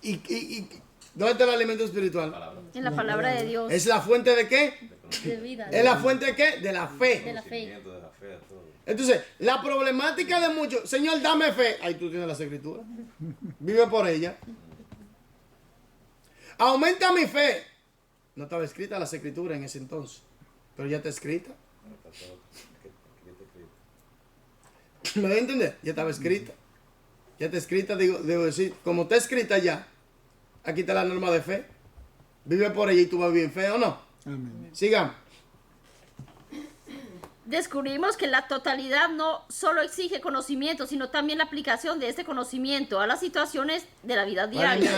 S1: ¿Y dónde está el alimento espiritual?
S5: Palabra.
S3: En la palabra de Dios.
S1: ¿Es la fuente de qué?
S3: De vida.
S1: ¿Es la fuente de qué? De la fe.
S3: De la fe.
S5: Conocimiento de la fe, de todo.
S1: Entonces, la problemática de muchos, Señor, dame fe. Ahí tú tienes las escrituras. Vive por ella. Aumenta mi fe. No estaba escrita las escrituras en ese entonces, pero ya está escrita.
S5: Está todo escrito.
S1: ¿Me da a entender? Ya estaba escrita. Ya está escrita, debo decir, como está escrita ya, aquí está la norma de fe. Vive por ella y tú vas bien fe, ¿o no?
S4: Amén.
S1: Sigamos.
S3: Descubrimos que la totalidad no solo exige conocimiento, sino también la aplicación de este conocimiento a las situaciones de la vida diaria.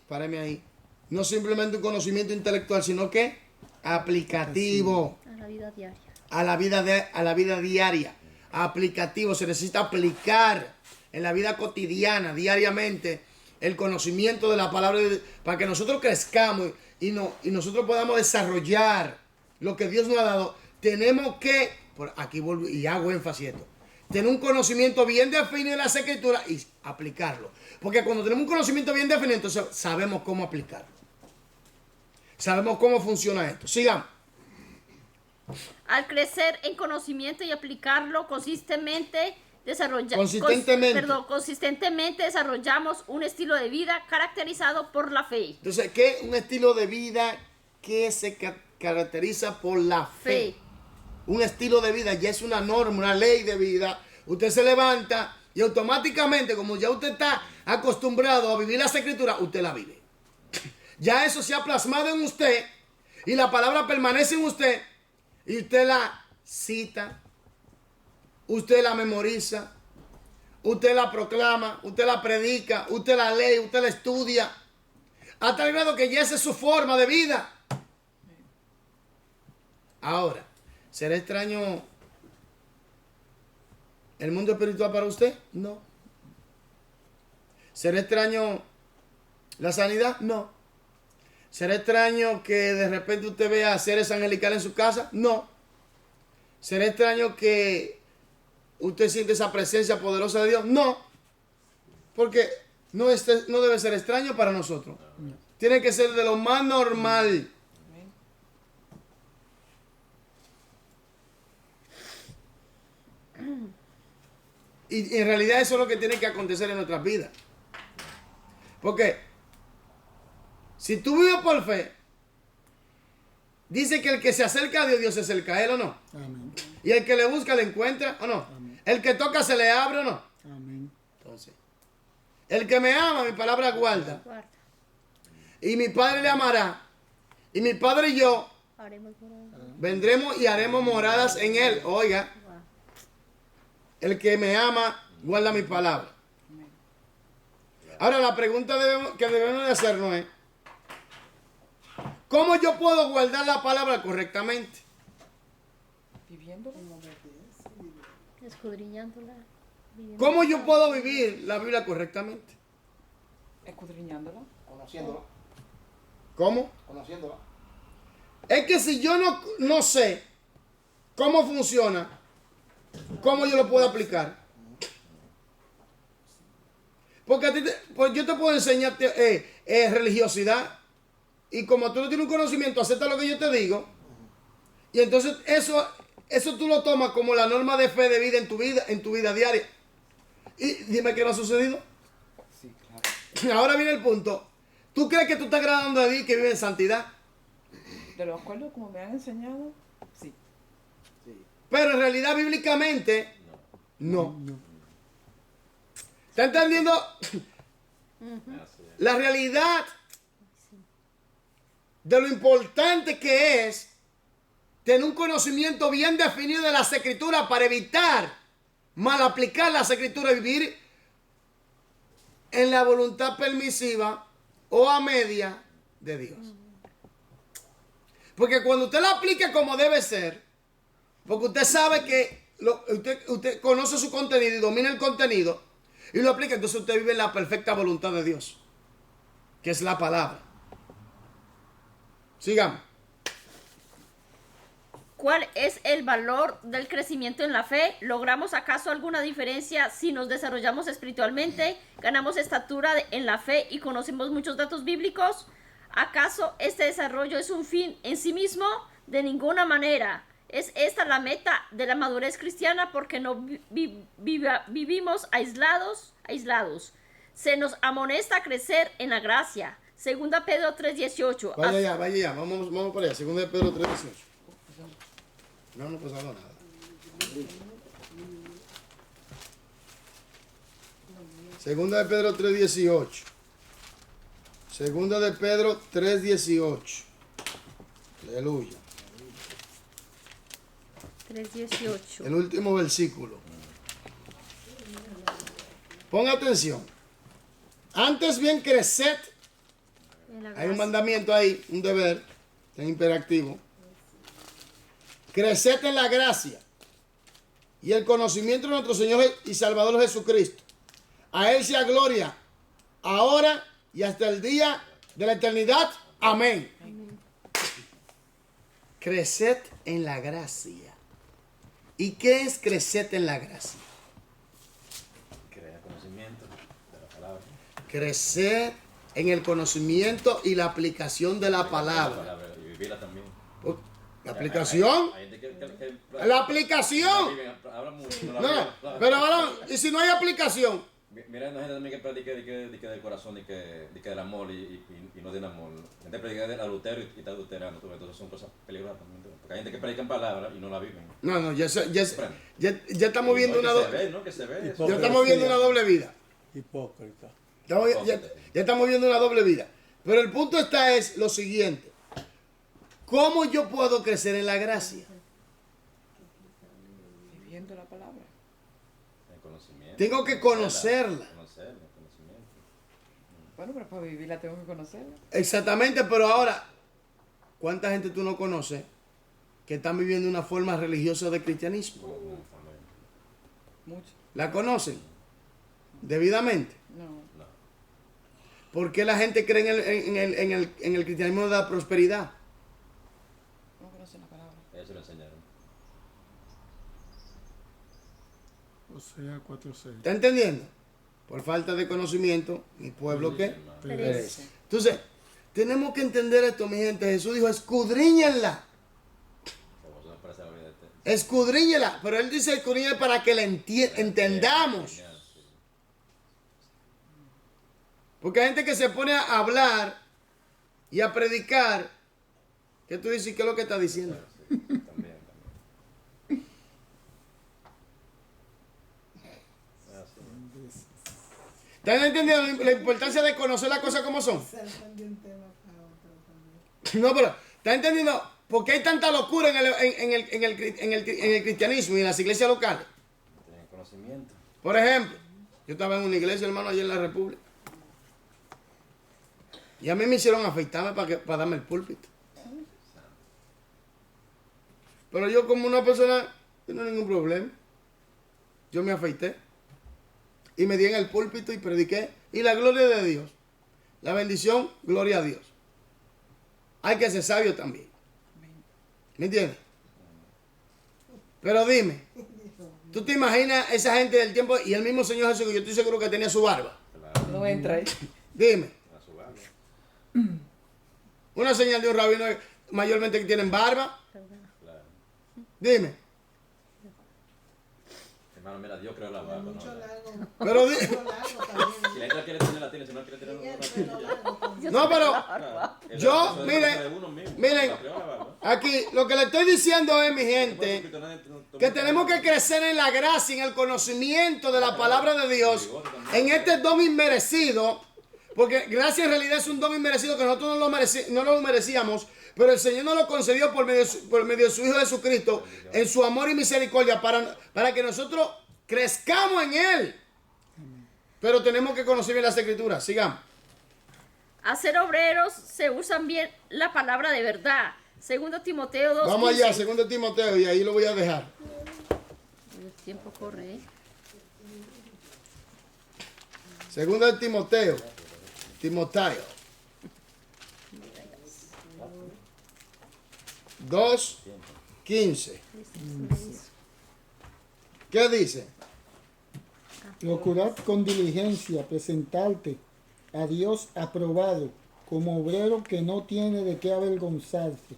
S1: Párame ahí. No simplemente un conocimiento intelectual, sino que aplicativo
S3: A la vida diaria.
S1: a la vida diaria. aplicativo, se necesita aplicar en la vida cotidiana, diariamente, el conocimiento de la palabra de Dios, para que nosotros crezcamos y nosotros podamos desarrollar lo que Dios nos ha dado. Tenemos que, aquí vuelvo y hago énfasis en esto, tener un conocimiento bien definido de las Escrituras y aplicarlo. Porque cuando tenemos un conocimiento bien definido, entonces sabemos cómo aplicarlo. Sabemos cómo funciona esto. Sigamos.
S3: Al crecer en conocimiento y aplicarlo consistentemente, consistentemente desarrollamos un estilo de vida caracterizado por la fe.
S1: Entonces, ¿qué es un estilo de vida que se caracteriza por la fe? Un estilo de vida ya es una norma, una ley de vida. Usted se levanta y automáticamente, como ya usted está acostumbrado a vivir las Escrituras, usted la vive. Ya eso se ha plasmado en usted y la palabra permanece en usted y usted la cita, usted la memoriza, usted la proclama, usted la predica, usted la lee, usted la estudia, hasta el grado que ya esa es su forma de vida. Ahora, ¿será extraño el mundo espiritual para usted? No. ¿Será extraño la sanidad? No. ¿Será extraño que de repente usted vea seres angelicales en su casa? No. ¿Será extraño que usted siente esa presencia poderosa de Dios? No. Porque no debe ser extraño para nosotros. Tiene que ser de lo más normal. Y en realidad eso es lo que tiene que acontecer en nuestras vidas. Porque si tú vives por fe, dice que el que se acerca a Dios, Dios se acerca a él, ¿o no?
S4: Amén.
S1: Y el que le busca, le encuentra, ¿o no?
S4: Amén.
S1: El que toca, se le abre, ¿o no?
S4: Amén.
S1: Entonces, el que me ama, mi palabra guarda.
S3: Guarda.
S1: Y mi Padre le amará. Y mi Padre y yo
S3: Haremos morada.
S1: vendremos y haremos moradas en él. Oiga, el que me ama, guarda mi palabra. Ahora, la pregunta que debemos de hacernos es, ¿cómo yo puedo guardar la palabra correctamente?
S7: Viviéndolo.
S3: Escudriñándola.
S1: ¿Cómo yo puedo vivir la Biblia correctamente?
S7: Escudriñándola.
S6: Conociéndola.
S1: ¿Cómo?
S6: Conociéndola.
S1: Es que si yo no sé cómo funciona, ¿cómo yo lo puedo aplicar? Porque pues yo te puedo enseñar religiosidad y como tú no tienes un conocimiento, acepta lo que yo te digo y entonces eso tú lo tomas como la norma de fe de vida en tu vida diaria. Y dime qué no ha sucedido.
S7: Sí, claro.
S1: Ahora viene el punto. ¿Tú crees que tú estás agradando a Dios y que vive en santidad?
S7: De lo acuerdo como me han enseñado, sí.
S1: Pero en realidad bíblicamente no. ¿Está entendiendo? La realidad de lo importante que es tener un conocimiento bien definido de las Escrituras para evitar mal aplicar las Escrituras y vivir en la voluntad permisiva o a media de Dios. Porque cuando usted la aplica como debe ser, porque usted sabe que usted conoce su contenido y domina el contenido y lo aplica, entonces usted vive en la perfecta voluntad de Dios, que es la palabra. Sigamos.
S3: ¿Cuál es el valor del crecimiento en la fe? ¿Logramos acaso alguna diferencia si nos desarrollamos espiritualmente? ¿Ganamos estatura en la fe y conocemos muchos datos bíblicos? ¿Acaso este desarrollo es un fin en sí mismo? De ninguna manera. ¿Es esta la meta de la madurez cristiana? Porque no vivimos aislados. Se nos amonesta a crecer en la gracia. Segunda Pedro 3:18.
S1: Vaya ya, vamos para allá. Segunda de Pedro 3:18. No ha pasado nada. Segunda de Pedro 3:18. Segunda de Pedro 3:18. Aleluya.
S3: 3:18.
S1: El último versículo. Ponga atención. Antes bien creced. Hay un mandamiento ahí, un deber, es imperativo. Creced en la gracia y el conocimiento de nuestro Señor y Salvador Jesucristo. A Él sea gloria, ahora y hasta el día de la eternidad. Amén. Creced en la gracia. ¿Y qué es crecer en la gracia?
S5: Crea conocimiento de la palabra.
S1: Crecer en el conocimiento y la aplicación de la palabra.
S5: Y vivirla también.
S1: ¿La aplicación?
S5: Hay gente que
S1: La aplicación.
S5: habla mucho, no la
S1: No,
S5: vive.
S1: no, pero ahora, ¿y si no hay aplicación?
S5: Mira, hay gente también que predica del corazón, que del amor y no del amor. Gente predica del adulterio y está adulterando. Entonces son cosas peligrosas también. Porque hay gente que predica en palabras y no la viven.
S1: No, ya estamos viendo una
S5: Que se ve.
S1: ya estamos viendo una doble vida.
S2: Hipócrita.
S1: Ya estamos viendo una doble vida. Pero el punto es lo siguiente. ¿Cómo yo puedo crecer en la gracia?
S7: Viviendo la palabra.
S5: El conocimiento.
S1: Tengo que conocerla.
S5: Conocimiento.
S7: Bueno, pero para vivirla tengo que conocerla.
S1: Exactamente, pero ahora, ¿cuánta gente tú no conoces que están viviendo una forma religiosa de cristianismo?
S7: Mucho.
S1: ¿La conocen? ¿Debidamente?
S7: No.
S1: ¿Por qué la gente cree en el cristianismo de la prosperidad?
S7: No conocen la palabra.
S5: Ellos se lo enseñaron.
S4: Osea 4:6.
S1: ¿Está entendiendo? Por falta de conocimiento, mi pueblo ¿qué?
S3: Perece.
S1: Entonces, tenemos que entender esto, mi gente. Jesús dijo, escudriñenla. Escudriñela. Pero él dice escudriñela para que la entendamos. Porque hay gente que se pone a hablar y a predicar. ¿Qué tú dices? ¿Qué es lo que está diciendo?
S5: También.
S1: ¿Están entendiendo la importancia de conocer las cosas como son?
S8: Saltan de un tema a otro también.
S1: No, pero ¿están entendiendo por qué hay tanta locura en el cristianismo y en las iglesias locales?
S5: Tienen conocimiento.
S1: Por ejemplo, yo estaba en una iglesia, hermano, allí en la República. Y a mí me hicieron afeitarme para darme el púlpito. Pero yo como una persona, yo no hay ningún problema. Yo me afeité. Y me di en el púlpito y prediqué. Y la gloria de Dios. La bendición, gloria a Dios. Hay que ser sabio también. ¿Me entiendes? Pero dime, ¿tú te imaginas esa gente del tiempo y el mismo Señor Jesús, que yo estoy seguro que tenía su barba?
S7: No entra ahí.
S1: Dime. Una señal de un rabino mayormente que tienen barba. Dime.
S5: Hermano, mira, Dios creó la barba.
S8: Mucho largo.
S1: Pero
S8: Mucho largo también.
S5: Si la gente quiere tener, la tiene. Si no quiere tener,
S8: Y el
S5: no la
S8: pelo largo también.
S1: no, pero yo,
S5: Eso es
S1: miren,
S5: de uno mismo.
S1: miren,
S5: La creó la barba.
S1: aquí lo que le estoy diciendo es, mi gente, que tenemos que crecer en la gracia, en el conocimiento de la palabra de Dios, en este don inmerecido, porque gracia en realidad es un don inmerecido que nosotros no lo merecíamos, pero el Señor nos lo concedió por medio de su Hijo Jesucristo, en su amor y misericordia, para que nosotros crezcamos en Él. Pero tenemos que conocer bien las Escrituras. Sigamos.
S3: A ser obreros se usan bien la palabra de verdad. Segundo Timoteo 2.
S1: Vamos allá, 2 Timoteo, y ahí lo voy a dejar.
S3: El tiempo corre.
S1: 2 Timoteo. 2:15. ¿Qué dice?
S4: Procurad con diligencia presentarte a Dios aprobado como obrero que no tiene de qué avergonzarse,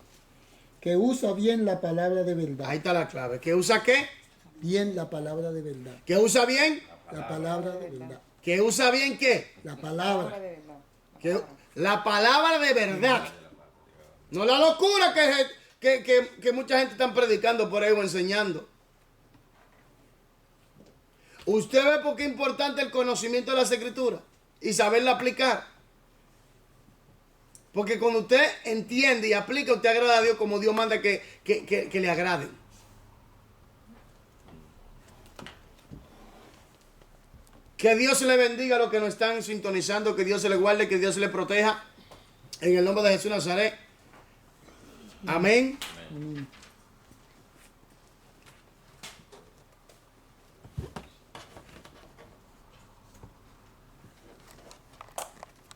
S4: que usa bien la palabra de verdad.
S1: Ahí está la clave. ¿Que usa qué?
S4: Bien la palabra de verdad.
S1: ¿Que usa bien?
S4: La palabra de verdad.
S1: ¿Que usa bien qué?
S4: La palabra.
S7: Palabra de verdad.
S1: La palabra de verdad. No la locura que mucha gente está predicando por ahí o enseñando. Usted ve por qué es importante el conocimiento de las Escrituras y saberla aplicar. Porque cuando usted entiende y aplica, usted agrada a Dios como Dios manda que le agrade. Que Dios le bendiga a los que nos están sintonizando, que Dios se le guarde, que Dios se le proteja. En el nombre de Jesús Nazaret. Amén.